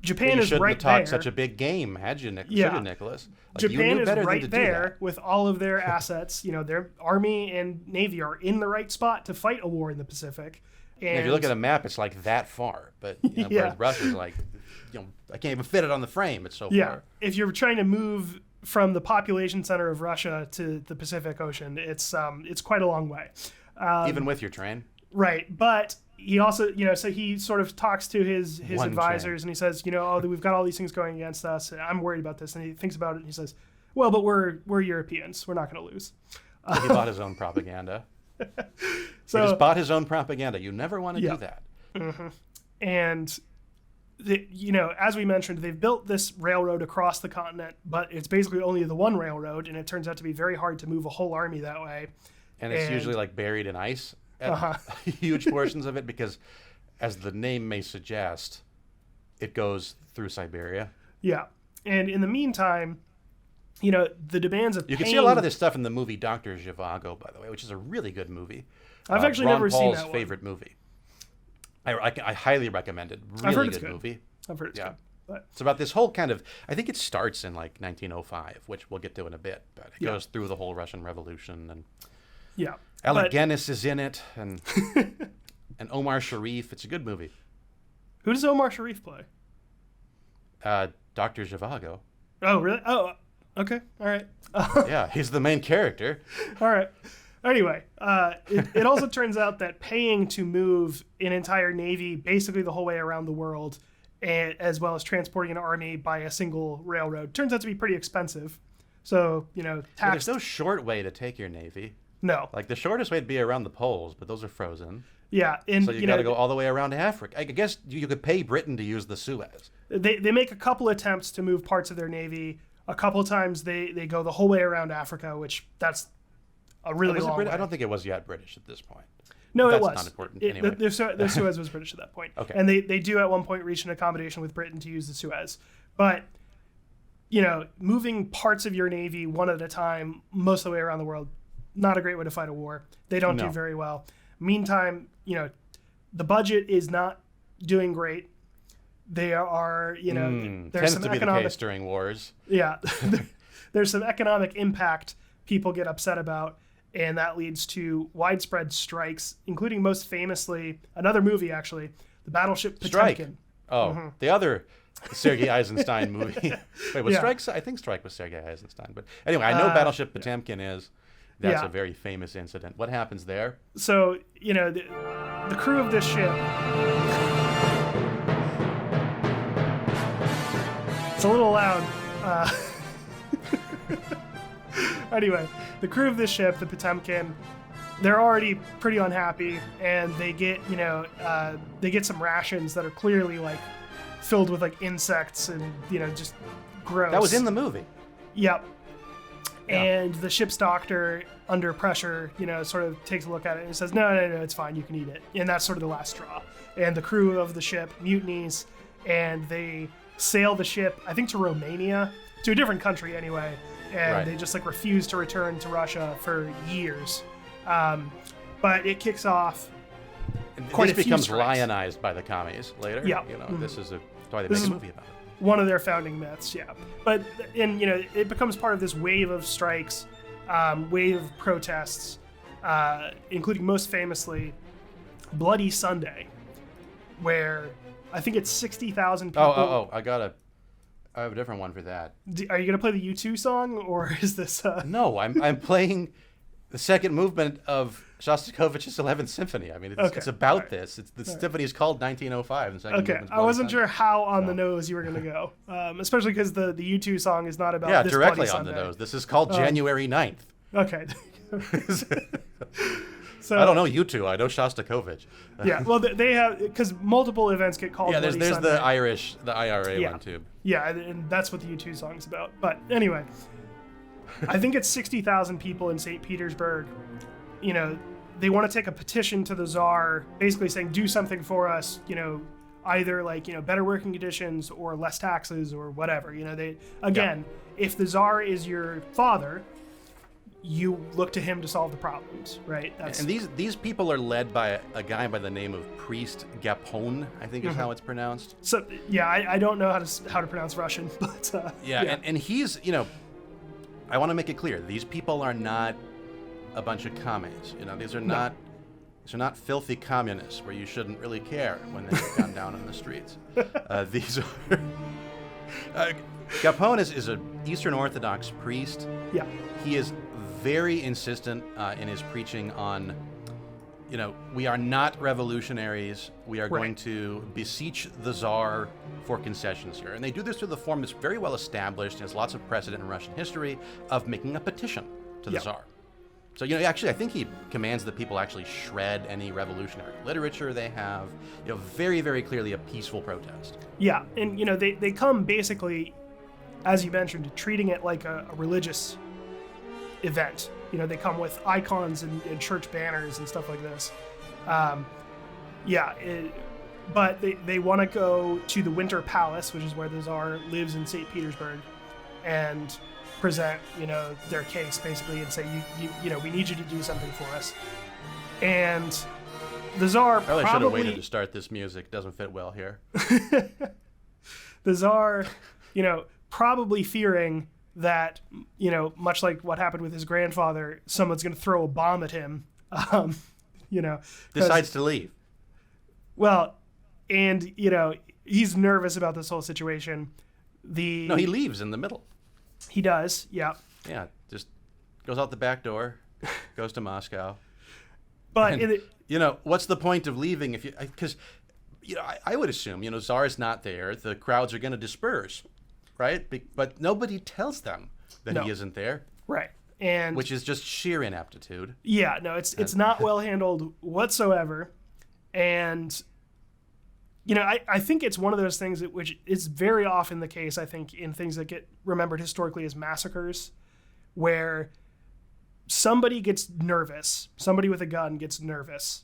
Japan is right there. You shouldn't have talked such a big game, had you, Nicholas? Japan is right there with all of their assets. Their army and navy are in the right spot to fight a war in the Pacific. And if you look at a map, it's like that far. But whereas Russia's like, I can't even fit it on the frame. It's so far. If you're trying to move from the population center of Russia to the Pacific Ocean, it's quite a long way. Even with your train? Right. But he also, so he sort of talks to his advisors and he says, we've got all these things going against us. And I'm worried about this. And he thinks about it and he says, well, but we're Europeans. We're not going to lose. He bought his own propaganda. So, he just bought his own propaganda. You never want to do that. Mm-hmm. And, as we mentioned, they've built this railroad across the continent, but it's basically only the one railroad. And it turns out to be very hard to move a whole army that way. And it's usually buried in ice. Huge portions of it, because as the name may suggest, it goes through Siberia. Yeah. And in the meantime, the demands of You can see a lot of this stuff in the movie Dr. Zhivago, by the way, which is a really good movie. I've actually Ron never Paul's seen that one. favorite movie. I highly recommend it. Really good movie. I've heard it's good. But it's about this whole kind of, I think it starts in 1905, which we'll get to in a bit, but it goes through the whole Russian Revolution. And Alec Guinness is in it, and and Omar Sharif. It's a good movie. Who does Omar Sharif play? Dr. Zhivago. Oh, really? Oh, okay. All right. Yeah, he's the main character. All right. Anyway, it also turns out that paying to move an entire navy basically the whole way around the world, as well as transporting an army by a single railroad, turns out to be pretty expensive. So, tax. There's no short way to take your navy. No. The shortest way would be around the poles, but those are frozen. Yeah. And, so you got to go all the way around to Africa. I guess you could pay Britain to use the Suez. They make a couple attempts to move parts of their navy. A couple of times they go the whole way around Africa, which that's a really long way. I don't think it was yet British at this point. No, That's it was. not important anyway. The Suez was British at that point. Okay. And they do at one point reach an accommodation with Britain to use the Suez. But moving parts of your Navy one at a time, most of the way around the world, not a great way to fight a war. They don't do very well. Meantime, the budget is not doing great. They are, there's tends some to be economic, the case during wars. Yeah, there's some economic impact people get upset about, and that leads to widespread strikes, including most famously another movie, actually, the battleship Potemkin. Oh, the other Sergei Eisenstein movie. Wait, was Strike? I think Strike was Sergei Eisenstein. But anyway, I know Battleship Potemkin is. That's a very famous incident. What happens there? So, the crew of this ship. It's a little loud. Anyway, the crew of this ship, the Potemkin, they're already pretty unhappy, and they get, they get some rations that are clearly like filled with like insects and just gross. That was in the movie. Yep. Yeah. And the ship's doctor, under pressure, sort of takes a look at it and says, no, it's fine, you can eat it. And that's sort of the last straw. And the crew of the ship mutinies, and they sail the ship, I think, to Romania, to a different country anyway. And they just like refuse to return to Russia for years. But it kicks off. This becomes lionized by the commies later. Yeah. This is why they make a movie about it. One of their founding myths, yeah. But it becomes part of this wave of strikes, wave of protests, including most famously Bloody Sunday, where I think it's 60,000 people. I have a different one for that. Are you gonna play the U2 song, or is this? No, I'm playing the second movement of Shostakovich's 11th Symphony. I mean, it's about this. The symphony is called 1905. And second movement's I wasn't Bloody sure how on the nose you were gonna go, especially because the U2 song is not about this directly Bloody on Sunday. the nose. This is called January 9th. Okay. So I don't know U2. I know Shostakovich. Yeah, well, they have, because multiple events get called. Yeah, there's Sunday. the IRA one too. Yeah, and that's what the U2 song's about. But anyway, I think it's 60,000 people in St. Petersburg. They want to take a petition to the Tsar, basically saying, do something for us. Either better working conditions or less taxes or whatever. If the Tsar is your father, you look to him to solve the problems, right? And these people are led by a guy by the name of Priest Gapon, I think is how it's pronounced. So I don't know how to pronounce Russian, but and he's I want to make it clear, these people are not a bunch of commies. These are not filthy communists where you shouldn't really care when they get gunned down on the streets. These are Gapon is an Eastern Orthodox priest. Yeah, he is very insistent in his preaching on, we are not revolutionaries. We are going to beseech the Tsar for concessions here. And they do this through the form that's very well established, has lots of precedent in Russian history, of making a petition to the Tsar. So, actually, I think he commands that people actually shred any revolutionary literature they have. Very, very clearly a peaceful protest. Yeah, and, they come basically, as you mentioned, treating it like a religious event. They come with icons and church banners and stuff like this. But they want to go to the Winter Palace, which is where the Tsar lives in St. Petersburg, and present, their case basically, and say, we need you to do something for us. And the Tsar probably should have waited to start this music. Doesn't fit well here. The Tsar, probably fearing that, much like what happened with his grandfather, someone's going to throw a bomb at him, decides to leave. Well, and, he's nervous about this whole situation. No, he leaves in the middle. He does, yeah. Yeah, just goes out the back door, goes to Moscow. But, and, what's the point of leaving if you, because, I would assume, Tsar's not there, the crowds are going to disperse. Right? But nobody tells them that he isn't there. Right. Which is just sheer ineptitude. Yeah, no, it's not well handled whatsoever. And, I think it's one of those things which is very often the case, I think, in things that get remembered historically as massacres, where somebody gets nervous, somebody with a gun gets nervous,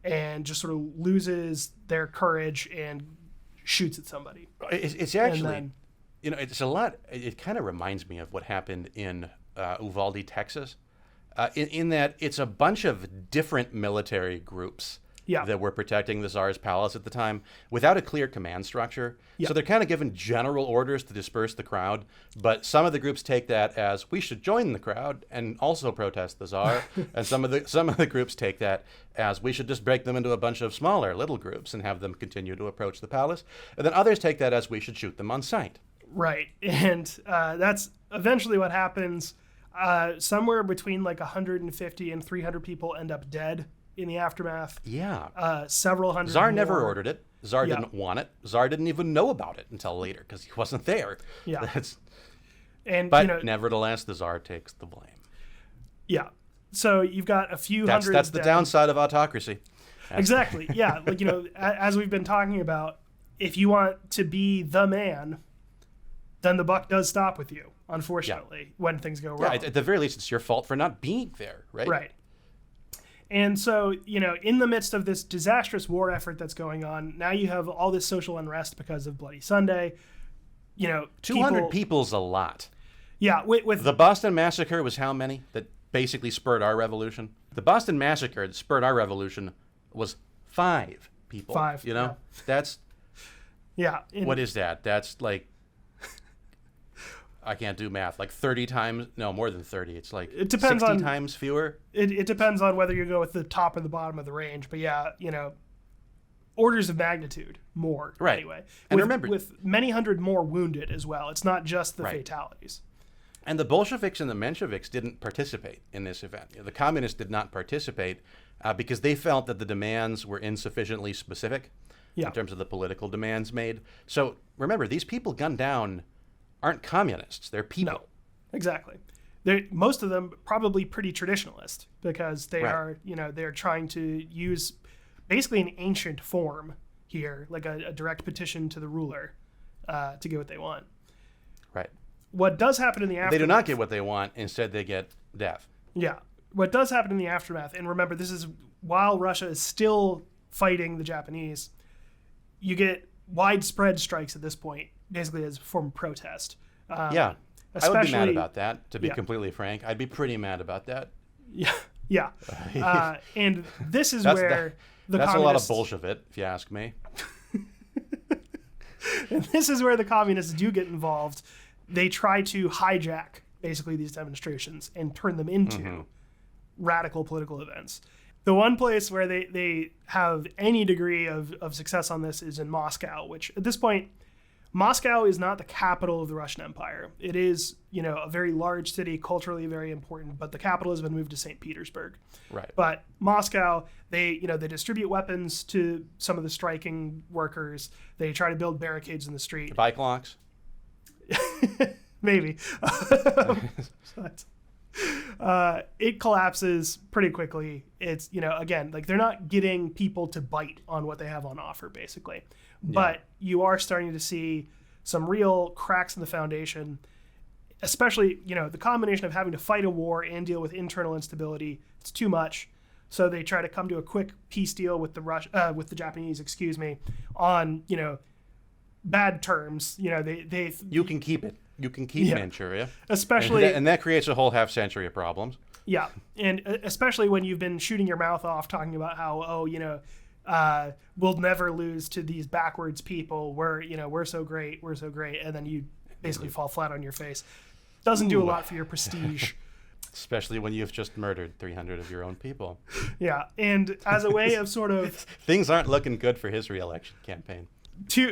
and just sort of loses their courage and shoots at somebody. It's actually... it's a lot. It kind of reminds me of what happened in Uvalde, Texas, in that it's a bunch of different military groups that were protecting the Tsar's palace at the time without a clear command structure. So they're kind of given general orders to disperse the crowd, but some of the groups take that as we should join the crowd and also protest the Tsar, and some of the groups take that as we should just break them into a bunch of smaller little groups and have them continue to approach the palace, and then others take that as we should shoot them on sight. Right, and that's eventually what happens. Somewhere between like 150 and 300 people end up dead in the aftermath. Yeah. Several hundred Tsar more. never ordered it. Tsar didn't want it. Tsar didn't even know about it until later because he wasn't there. Yeah. But nevertheless, the Tsar takes the blame. Yeah. So you've got a few hundred. That's the downside of autocracy. Exactly. Yeah. Like, as we've been talking about, if you want to be the man, then the buck does stop with you, unfortunately, when things go wrong. Yeah, at the very least, it's your fault for not being there, right? Right. And so, in the midst of this disastrous war effort that's going on, now you have all this social unrest because of Bloody Sunday. 200 people's a lot. Yeah. With the Boston Massacre was how many that basically spurred our revolution? The Boston Massacre that spurred our revolution was 5 people. 5. That's... Yeah. What is that? That's like... I can't do math. Like 30 times, no, more than 30. It's like it depends 60 times fewer. It depends on whether you go with the top or the bottom of the range. But yeah, orders of magnitude more. Right. Anyway. And remember, with many hundred more wounded as well. It's not just the fatalities. And the Bolsheviks and the Mensheviks didn't participate in this event. The communists did not participate because they felt that the demands were insufficiently specific in terms of the political demands made. So remember, these people gunned down aren't communists. They're people. No, exactly. Most of them probably pretty traditionalist because they are, they're trying to use basically an ancient form here, like a direct petition to the ruler to get what they want. Right. What does happen in the aftermath... They do not get what they want. Instead, they get death. Yeah. What does happen in the aftermath, and remember, this is while Russia is still fighting the Japanese, you get widespread strikes at this point, basically as a form of protest. I would be mad about that, to be completely frank. I'd be pretty mad about that. Yeah. And this is where the That's communists... a lot of Bolshevik, if you ask me. And this is where the communists do get involved. They try to hijack, basically, these demonstrations and turn them into radical political events. The one place where they have any degree of success on this is in Moscow, which at this point, Moscow is not the capital of the Russian Empire. It is, a very large city, culturally very important, but the capital has been moved to St. Petersburg. Right. But Moscow, they distribute weapons to some of the striking workers. They try to build barricades in the street. Bike locks? Maybe. It collapses pretty quickly. It's, again, like they're not getting people to bite on what they have on offer, basically. But you are starting to see some real cracks in the foundation, especially, the combination of having to fight a war and deal with internal instability. It's too much. So they try to come to a quick peace deal with the Japanese, on, bad terms. You can keep it. You can keep Manchuria. Especially... And that creates a whole half century of problems. Yeah. And especially when you've been shooting your mouth off talking about how, we'll never lose to these backwards people. We're so great. We're so great. And then you basically fall flat on your face. Doesn't do a lot for your prestige. Especially when you've just murdered 300 of your own people. Yeah. And as a way of sort of... Things aren't looking good for his re-election campaign.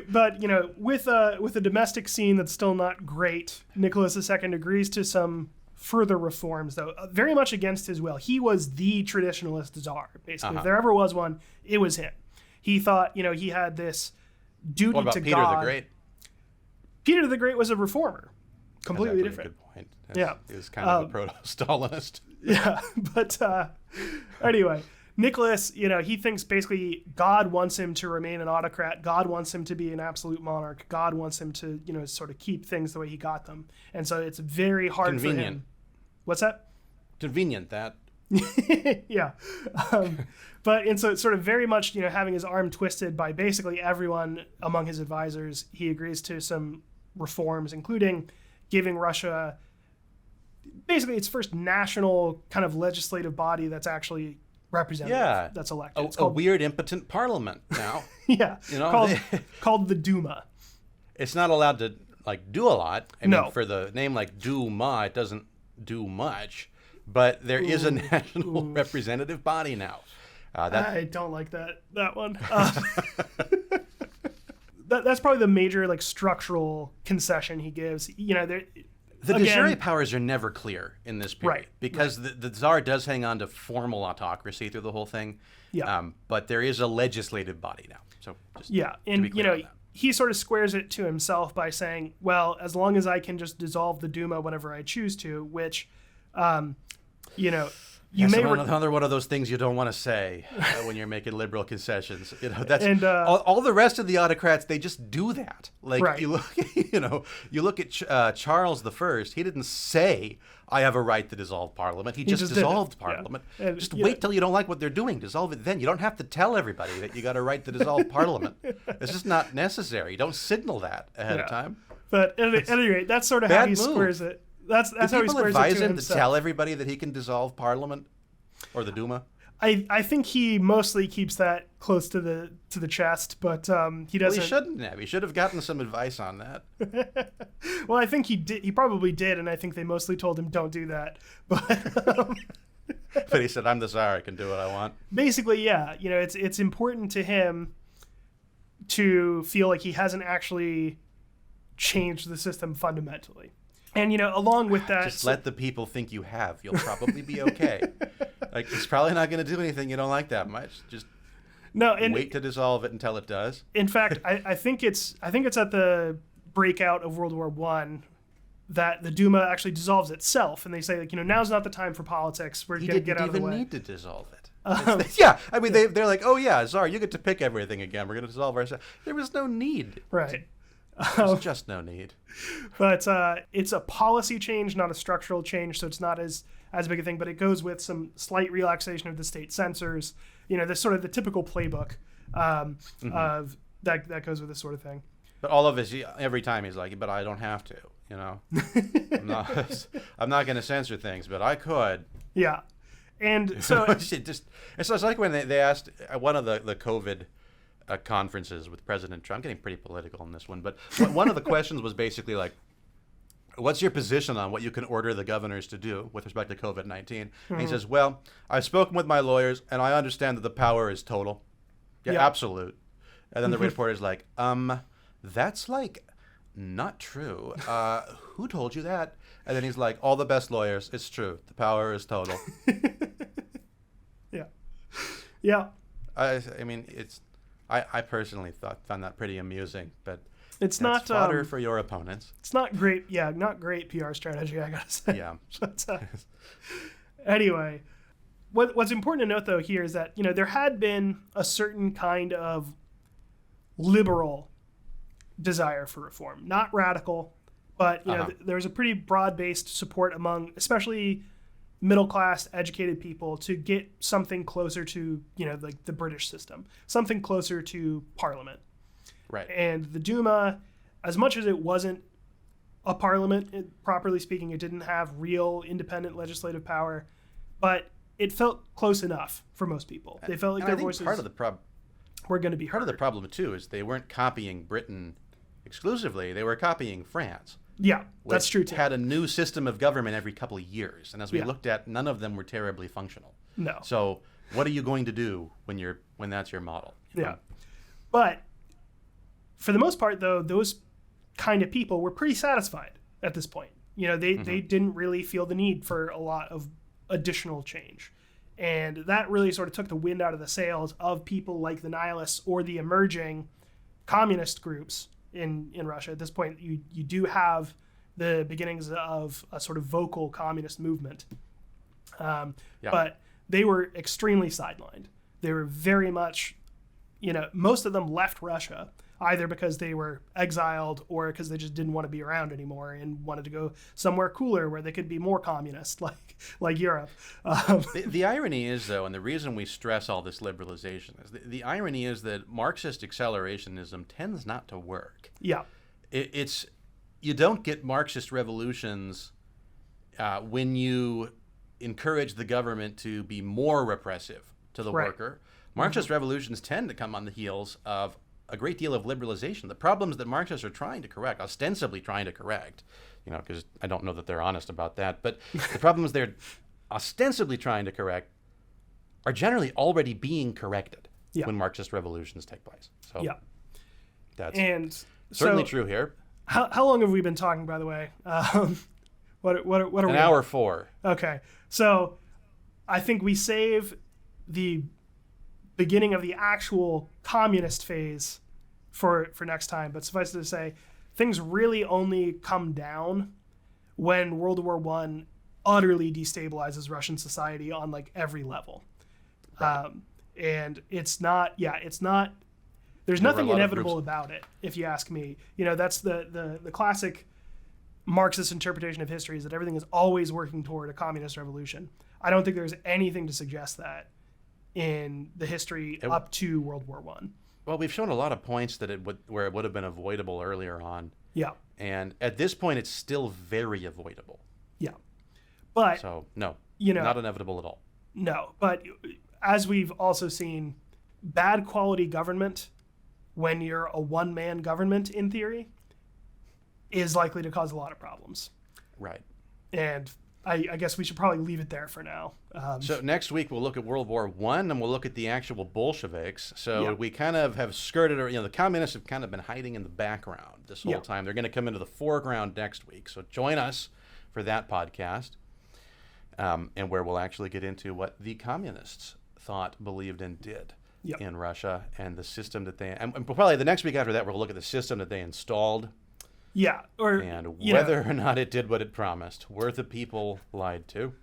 But with a domestic scene that's still not great, Nicholas II agrees to some further reforms, though very much against his will. He was the traditionalist czar, basically. If there ever was one, it was him. He thought, he had this duty what about to Peter God. the Great? Peter the Great was a reformer, completely different. Good point. Yeah, he was kind of a proto-Stalinist. Yeah, but anyway. Nicholas, he thinks basically God wants him to remain an autocrat. God wants him to be an absolute monarch. God wants him to, sort of keep things the way he got them. And so it's very hard for him. What's that? Convenient, that. Yeah. And so it's sort of very much, having his arm twisted by basically everyone among his advisors. He agrees to some reforms, including giving Russia basically its first national kind of legislative body that's actually representative, that's elected. It's called a weird impotent parliament now. Yeah, called the Duma. It's not allowed to like do a lot. I No. mean, for the name like Duma, it doesn't do much. But there is a national representative body now. I don't like that one. That's probably the major like structural concession he gives. You know, the de jure powers are never clear in this period, Right, because the Tsar does hang on to formal autocracy through the whole thing. Yeah. But there is a legislative body now. So just Yeah, to and be clear on that. he sort of squares it to himself by saying, well, as long as I can just dissolve the Duma whenever I choose to, which, you may another one of those things you don't want to say when you're making liberal concessions. You know, that's And, all the rest of the autocrats. They just do that. Like Right. you look at Charles I. He didn't say I have a right to dissolve Parliament. He just just did it. dissolved Yeah. Parliament. And, Just you wait know- till you don't like what they're doing. Dissolve it then. You don't have to tell everybody that you got a right to dissolve Parliament. It's just not necessary. Don't signal that ahead of time. But at any rate, that's sort of how Bad he move. squares it. That's Did how he people squares it advise to him to himself. tell everybody that he can dissolve Parliament or the Duma? I think he mostly keeps that close to the chest, but he Well, doesn't. he shouldn't have. He should have gotten some advice on that. Well, I think he did. He probably did, and I think they mostly told him don't do that. But But he said, I'm the Tsar. I can do what I want. basically, yeah, it's important to him to feel like he hasn't actually changed the system fundamentally. And along with that, Just let the people think you have. You'll probably be okay. Like, it's probably not going to do anything you don't like that much. Just no, and wait to dissolve it until it does. in fact, I think it's at the breakout of World War I that the Duma actually dissolves itself, and they say like now's not the time for politics. We're He going to didn't get out of the even way. need to dissolve it. Yeah, I mean, they're like, oh yeah, Tsar, you get to pick everything again. We're going to dissolve ourselves. There was no need. Right. There's just no need. But it's a policy change, not a structural change, so it's not as big a thing. But it goes with some slight relaxation of the state censors. This sort of the typical playbook of that goes with this sort of thing. But all of his, every time he's like, but I don't have to. I'm not going to censor things, but I could. Yeah, and so It's like when they asked at one of the COVID conferences with President Trump. I'm getting pretty political in this one, but one of the questions was basically like, what's your position on what you can order the governors to do with respect to COVID-19? And he says, well, I've spoken with my lawyers, and I understand that the power is total. Yeah. Absolute. And then the reporter's like, that's like not true. Who told you that? And then he's like, all the best lawyers. It's true. The power is total. Yeah. I mean, I personally found that pretty amusing, but It's that's not fodder for your opponents. It's not great. Yeah, not great PR strategy, I gotta say. Yeah. But, anyway, what's important to note though here is that there had been a certain kind of liberal desire for reform, not radical, but there was a pretty broad-based support among, especially middle-class, educated people, to get something closer to like the British system, something closer to Parliament. Right. And the Duma, as much as it wasn't a parliament, properly speaking, it didn't have real independent legislative power, but it felt close enough for most people. They felt like their voices part of the were going to be heard. Part of the problem too is they weren't copying Britain exclusively; they were copying France. Yeah, that's which true too. Had a new system of government every couple of years, and as we Yeah. looked at, none of them were terribly functional. No. So, what are you going to do when that's your model? Yeah. But for the most part, though, those kind of people were pretty satisfied at this point. They didn't really feel the need for a lot of additional change. And that really sort of took the wind out of the sails of people like the nihilists or the emerging communist groups in Russia. At this point, you do have the beginnings of a sort of vocal communist movement. But they were extremely sidelined. They were very much, most of them left Russia, either because they were exiled or because they just didn't want to be around anymore and wanted to go somewhere cooler where they could be more communist, like Europe. The irony is, though, and the reason we stress all this liberalization is the irony is that Marxist accelerationism tends not to work. Yeah. It's you don't get Marxist revolutions when you encourage the government to be more repressive to the worker. Marxist revolutions tend to come on the heels of a great deal of liberalization. The problems that Marxists are trying to correct, ostensibly trying to correct, because I don't know that they're honest about that, but the problems they're ostensibly trying to correct are generally already being corrected when Marxist revolutions take place. So that's certainly true here. How long have we been talking, by the way? What are we? An hour 4. Okay, so I think we save the beginning of the actual communist phase for next time. But suffice it to say, things really only come down when World War I utterly destabilizes Russian society on like every level. Right. And it's not. There's nothing inevitable about it, if you ask me. That's the classic Marxist interpretation of history, is that everything is always working toward a communist revolution. I don't think there's anything to suggest that in the history up to World War I. Well, we've shown a lot of points that where it would have been avoidable earlier on. Yeah. And at this point, it's still very avoidable. Yeah. But so no, not inevitable at all. No, but as we've also seen, bad quality government, when you're a one-man government in theory, is likely to cause a lot of problems. Right. And I guess we should probably leave it there for now. So next week we'll look at World War I, and we'll look at the actual Bolsheviks. So we kind of have skirted, the communists have kind of been hiding in the background this whole time. They're going to come into the foreground next week. So join us for that podcast, and where we'll actually get into what the communists thought, believed, and did in Russia, and the system that they, and probably the next week after that, we'll look at the system that they installed. Yeah, and whether or not it did what it promised. Were the people lied to?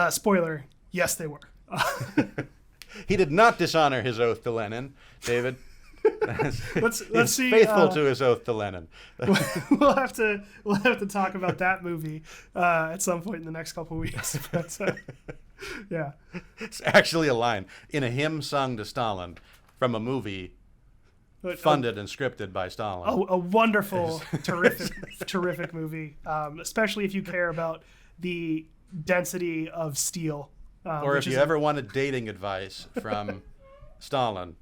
Spoiler, yes, they were. He did not dishonor his oath to Lenin, David. Let's see. Faithful to his oath to Lenin. We'll have to talk about that movie at some point in the next couple of weeks. But, yeah, it's actually a line in a hymn sung to Stalin from a movie funded and scripted by Stalin. A wonderful, terrific movie, especially if you care about the density of steel. Or if you ever wanted dating advice from Stalin,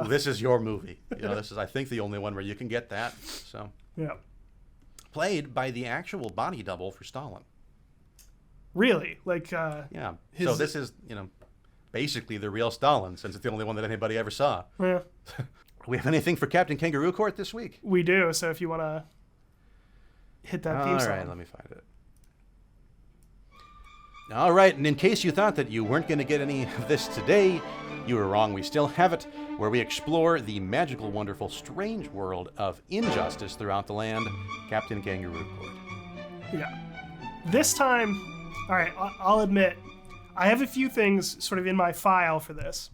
this is your movie. This is, I think, the only one where you can get that. So, played by the actual body double for Stalin. Really? So this is, basically the real Stalin, since it's the only one that anybody ever saw. Yeah. We have anything for Captain Kangaroo Court this week? We do, so if you want to hit that theme song. All right, let me find it. All right, and in case you thought that you weren't going to get any of this today, you were wrong. We still have it, where we explore the magical, wonderful, strange world of injustice throughout the land. Captain Kangaroo Court. Yeah. This time, all right, I'll admit, I have a few things sort of in my file for this.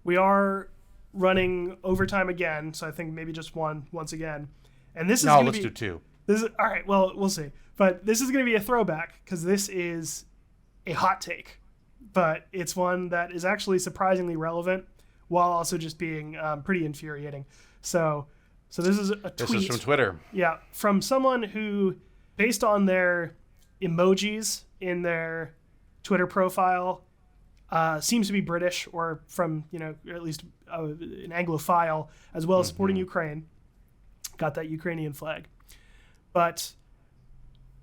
We are running overtime again, so I think maybe just once again. And this is let's do 2. This is all right. Well, we'll see. But this is going to be a throwback because this is a hot take, but it's one that is actually surprisingly relevant while also just being pretty infuriating. So this is a tweet. This is from Twitter. Yeah, from someone who, based on their emojis in their Twitter profile, seems to be British or from, at least an Anglophile, as well as supporting Ukraine. Got that Ukrainian flag. But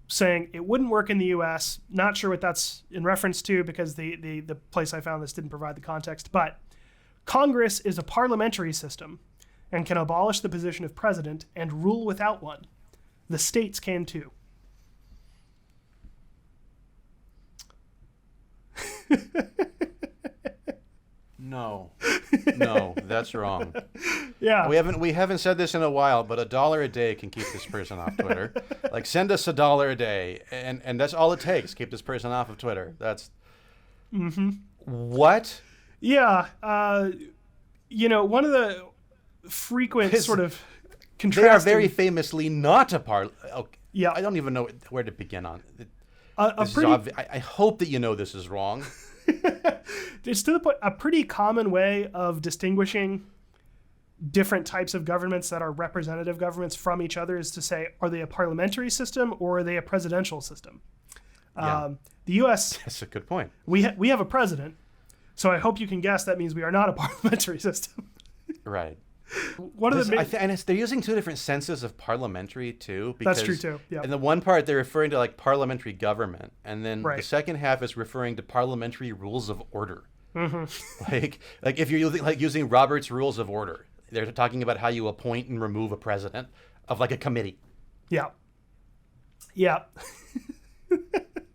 saying it wouldn't work in the U.S. Not sure what that's in reference to because the place I found this didn't provide the context. But Congress is a parliamentary system and can abolish the position of president and rule without one. The states can too. No, that's wrong. Yeah, we haven't said this in a while, but $1 a day can keep this person off Twitter. Send us $1 a day, and that's all it takes. Keep this person off of Twitter. That's what? Yeah, one of the frequent sort of contrasting. They are very famously not a Yeah, I don't even know where to begin on. I hope that you know this is wrong. It's to the point, a pretty common way of distinguishing different types of governments that are representative governments from each other is to say, are they a parliamentary system or are they a presidential system? Yeah. The U.S. That's a good point. We have a president, so I hope you can guess that means we are not a parliamentary system. Right. What are the and they're using two different senses of parliamentary too. Because That's true too. Yeah. in the one part they're referring to like parliamentary government, and then Right. the second half is referring to parliamentary rules of order. Mm-hmm. Like if you're using Robert's Rules of Order, they're talking about how you appoint and remove a president of like a committee. Yeah. Yeah.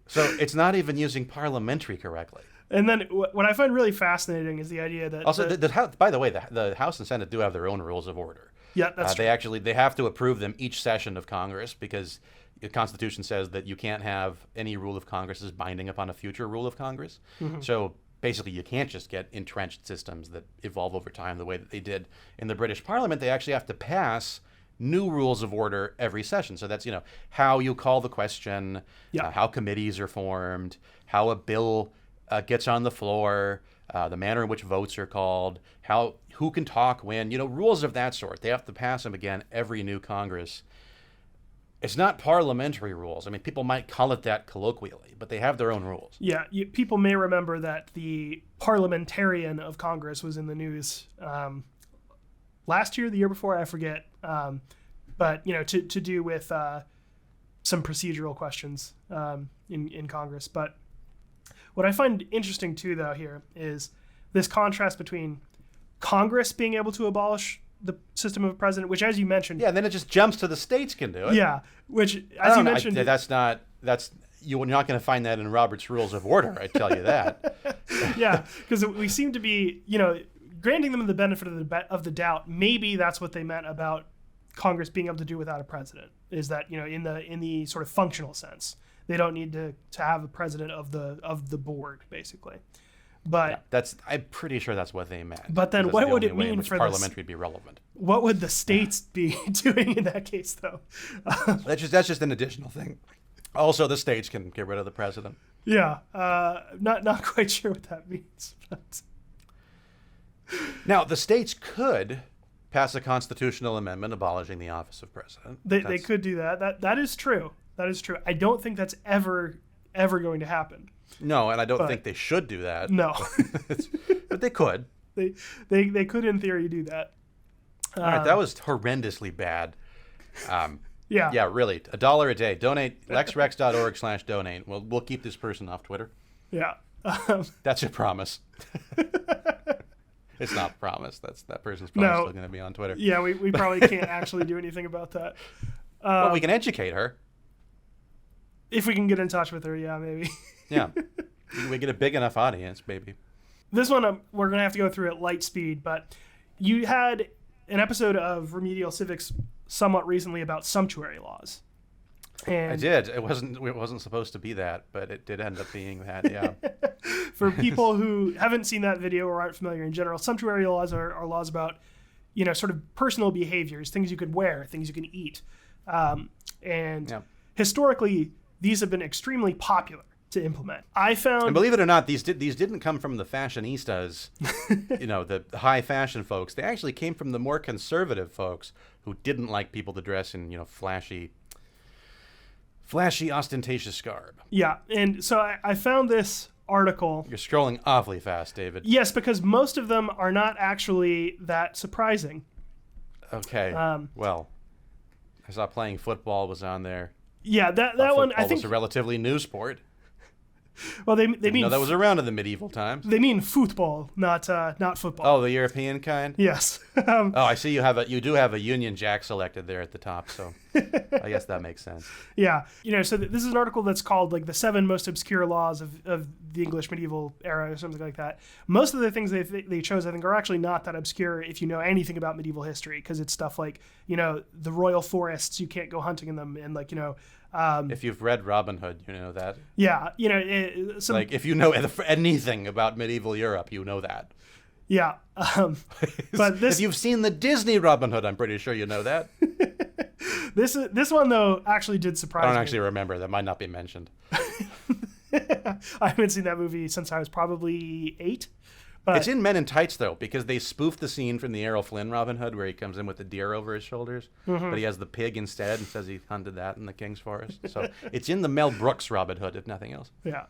So it's not even using parliamentary correctly. And then what I find really fascinating is the idea that Also, by the way, the House and Senate do have their own rules of order. yeah, that's true. They have to approve them each session of Congress because the Constitution says that you can't have any rule of Congress as binding upon a future rule of Congress. Mm-hmm. So basically, you can't just get entrenched systems that evolve over time the way that they did in the British Parliament. They actually have to pass new rules of order every session. So that's, how you call the question, Yeah. how committees are formed, how a bill gets on the floor, the manner in which votes are called, who can talk when, rules of that sort. They have to pass them again every new Congress. It's not parliamentary rules. I mean, people might call it that colloquially, but they have their own rules. Yeah, people may remember that the parliamentarian of Congress was in the news last year, the year before, I forget. But to do with some procedural questions in Congress. But what I find interesting too, though, here is this contrast between Congress being able to abolish the system of a president, which, as you mentioned, Yeah, and then it just jumps to the states can do it. yeah, which, I as don't you know, mentioned, you're not going to find that in Robert's Rules of Order, I tell you that. yeah, because we seem to be, granting them the benefit of the doubt. Maybe that's what they meant about Congress being able to do without a president. Is that in the sort of functional sense, they don't need to have a president of the board, basically. But I'm pretty sure that's what they meant. But then That's what the would only it way in mean which for parliamentary would be relevant? what would the states be doing in that case, though? That's just an additional thing. Also, the states can get rid of the president. Yeah, not quite sure what that means. But Now, the states could pass a constitutional amendment abolishing the office of president. they could do that. That is true. That is true. I don't think that's ever going to happen. No, and I don't think they should do that. No, But they could. they could in theory do that. All right, that was horrendously bad. Yeah. Yeah, really. $1 a day. Donate, lexrex.org/donate. We'll keep this person off Twitter. Yeah. That's a promise. It's not a promise. That person's probably No. still going to be on Twitter. Yeah, we probably can't actually do anything about that. Well, we can educate her. If we can get in touch with her, yeah, maybe. Yeah. We get a big enough audience, maybe. This one we're going to have to go through at light speed, but you had an episode of Remedial Civics somewhat recently about sumptuary laws. And I did. It wasn't supposed to be that, but it did end up being that, yeah. For people who haven't seen that video or aren't familiar in general, sumptuary laws are laws about, sort of personal behaviors, things you could wear, things you can eat. And Yeah. historically, these have been extremely popular to implement. I found... And believe it or not, these didn't come from the fashionistas, the high fashion folks. They actually came from the more conservative folks who didn't like people to dress in, flashy, ostentatious garb. Yeah, and so I found this article. You're scrolling awfully fast, David. Yes, because most of them are not actually that surprising. Okay. Well, I saw playing football was on there. Yeah, that one I Football think was a relatively new sport. well they mean that was around in the medieval times. they mean football, not football. Oh, the European kind? Yes. Oh, I see you do have a Union Jack selected there at the top, so I guess that makes sense. Yeah. So this is an article that's called like the 7 most obscure laws of the English medieval era or something like that. Most of the things they chose, I think, are actually not that obscure if you know anything about medieval history, because it's stuff like, the royal forests, you can't go hunting in them, and like, If you've read Robin Hood, you know that. yeah, Like, if you know anything about medieval Europe, you know that. yeah. But If you've seen the Disney Robin Hood, I'm pretty sure you know that. this one though actually did surprise I don't me. actually remember. That might not be mentioned. I haven't seen that movie since I was probably 8. But It's in Men in Tights, though, because they spoofed the scene from the Errol Flynn Robin Hood where he comes in with the deer over his shoulders, but he has the pig instead and says he hunted that in the King's Forest. So it's in the Mel Brooks Robin Hood, if nothing else. yeah.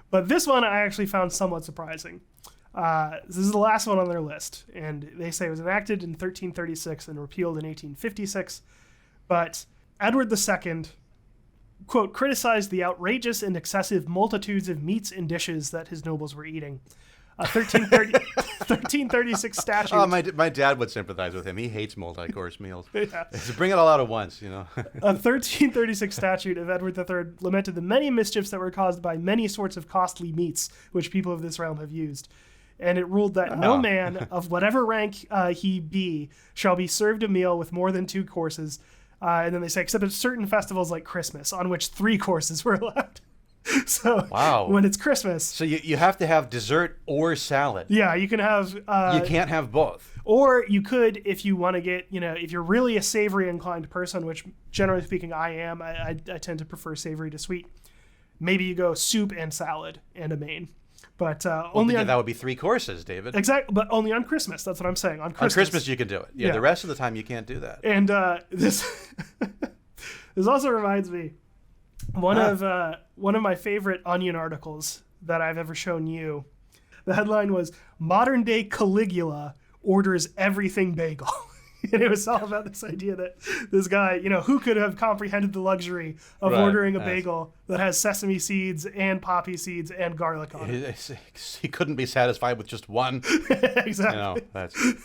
But this one I actually found somewhat surprising. This is the last one on their list, and they say it was enacted in 1336 and repealed in 1856. But Edward II, quote, criticized the outrageous and excessive multitudes of meats and dishes that his nobles were eating. A 1336 statute. Oh, my dad would sympathize with him. He hates multi-course meals. Yeah. So bring it all out at once, A 1336 statute of Edward III lamented the many mischiefs that were caused by many sorts of costly meats which people of this realm have used. And it ruled that no man of whatever rank he be shall be served a meal with more than 2 courses. And then they say, except at certain festivals like Christmas, on which 3 courses were allowed. So when it's Christmas. So you have to have dessert or salad. Yeah, you can have. You can't have both. Or you could, if you want to get, if you're really a savory inclined person, which generally speaking I am, I tend to prefer savory to sweet. Maybe you go soup and salad and a main. But only on, that would be 3 courses, David. Exactly, but only on Christmas. That's what I'm saying. On Christmas you can do it. Yeah, the rest of the time you can't do that. And this this also reminds me one of my favorite Onion articles that I've ever shown you. The headline was "Modern Day Caligula Orders Everything Bagel." And it was all about this idea that this guy, who could have comprehended the luxury of ordering a bagel that has sesame seeds and poppy seeds and garlic on it? He couldn't be satisfied with just one. Exactly.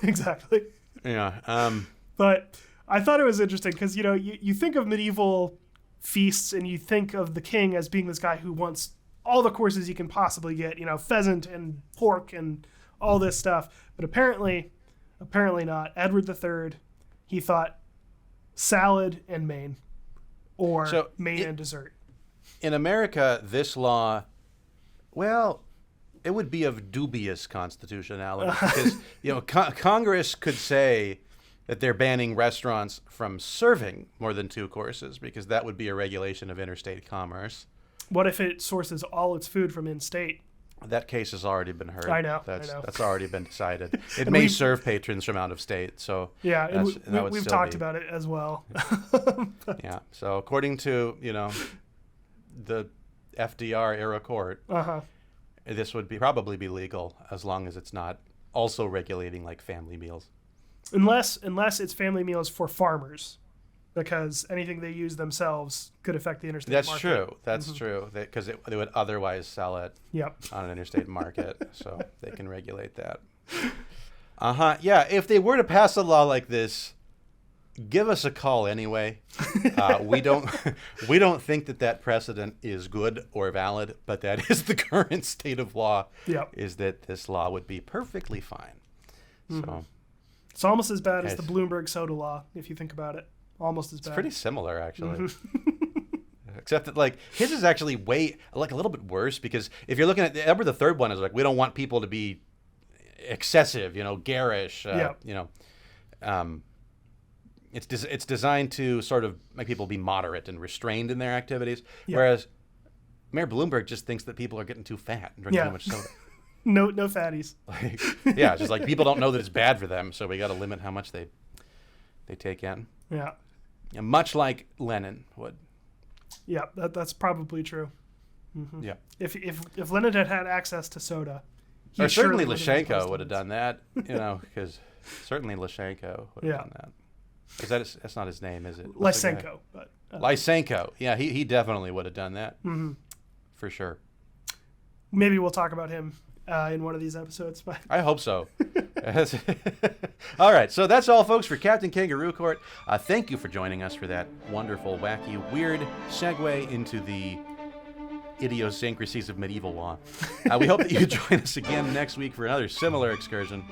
Exactly. Yeah. But I thought it was interesting because, you think of medieval feasts and you think of the king as being this guy who wants all the courses you can possibly get, pheasant and pork and all this stuff. But apparently not. Edward III, he thought salad and main, or main and dessert. In America, this law, well, it would be of dubious constitutionality because Congress could say that they're banning restaurants from serving more than 2 courses because that would be a regulation of interstate commerce. What if it sources all its food from in-state? That case has already been heard. I know. That's already been decided. It may serve patrons from out of state. So yeah, we've talked about it as well. Yeah. So according to the FDR era court, this would probably be legal as long as it's not also regulating like family meals. Unless it's family meals for farmers, because anything they use themselves could affect the interstate market. That's true. Because they would otherwise sell it on an interstate market, so they can regulate that. Yeah, if they were to pass a law like this, give us a call anyway. We don't think that precedent is good or valid, but that is the current state of law. Is that this law would be perfectly fine. So it's almost as bad as the Bloomberg soda law, if you think about it. Almost as bad. It's pretty similar, actually. Except that, his is actually a little bit worse because if you're looking at the Edward III one, is we don't want people to be excessive, garish. It's designed to sort of make people be moderate and restrained in their activities, whereas Mayor Bloomberg just thinks that people are getting too fat and drinking too much soda. No fatties. Just people don't know that it's bad for them, so we got to limit how much they take in. Yeah. Much like Lenin would. Yeah, that's probably true. Yeah. If Lenin had access to soda, or certainly Lyshenko would have done that, because certainly Lyshenko would have done that. Because that's not his name, is it? Lysenko. Lysenko. Yeah, he definitely would have done that. For sure. Maybe we'll talk about him in one of these episodes. But I hope so. All right, so that's all, folks, for Captain Kangaroo Court. Thank you for joining us for that wonderful, wacky, weird segue into the idiosyncrasies of medieval law. We hope that you join us again next week for another similar excursion.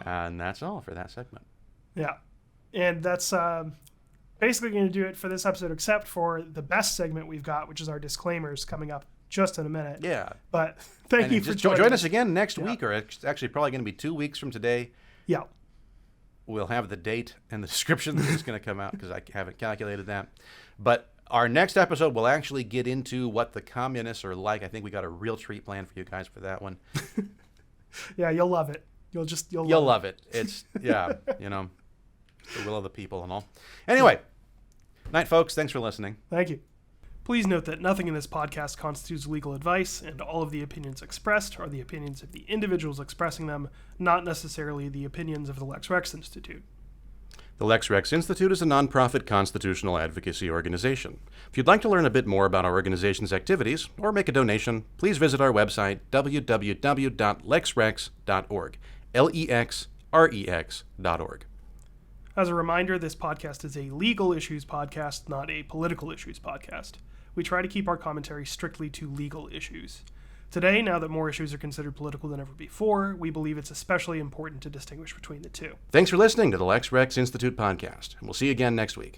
And that's all for that segment. Yeah, and that's basically going to do it for this episode, except for the best segment we've got, which is our disclaimers coming up just in a minute. Yeah. But thank you for joining us again next week, or it's actually probably going to be 2 weeks from today. Yeah. We'll have the date and the description that is going to come out because I haven't calculated that. But our next episode will actually get into what the communists are like. I think we got a real treat planned for you guys for that one. Yeah, you'll love it. You'll love it. It's, yeah, the will of the people and all. Anyway, night, folks. Thanks for listening. Thank you. Please note that nothing in this podcast constitutes legal advice, and all of the opinions expressed are the opinions of the individuals expressing them, not necessarily the opinions of the Lex Rex Institute. The Lex Rex Institute is a nonprofit constitutional advocacy organization. If you'd like to learn a bit more about our organization's activities or make a donation, please visit our website, www.lexrex.org, LEXREX.org. As a reminder, this podcast is a legal issues podcast, not a political issues podcast. We try to keep our commentary strictly to legal issues. Today, now that more issues are considered political than ever before, we believe it's especially important to distinguish between the two. Thanks for listening to the Lex Rex Institute podcast, and we'll see you again next week.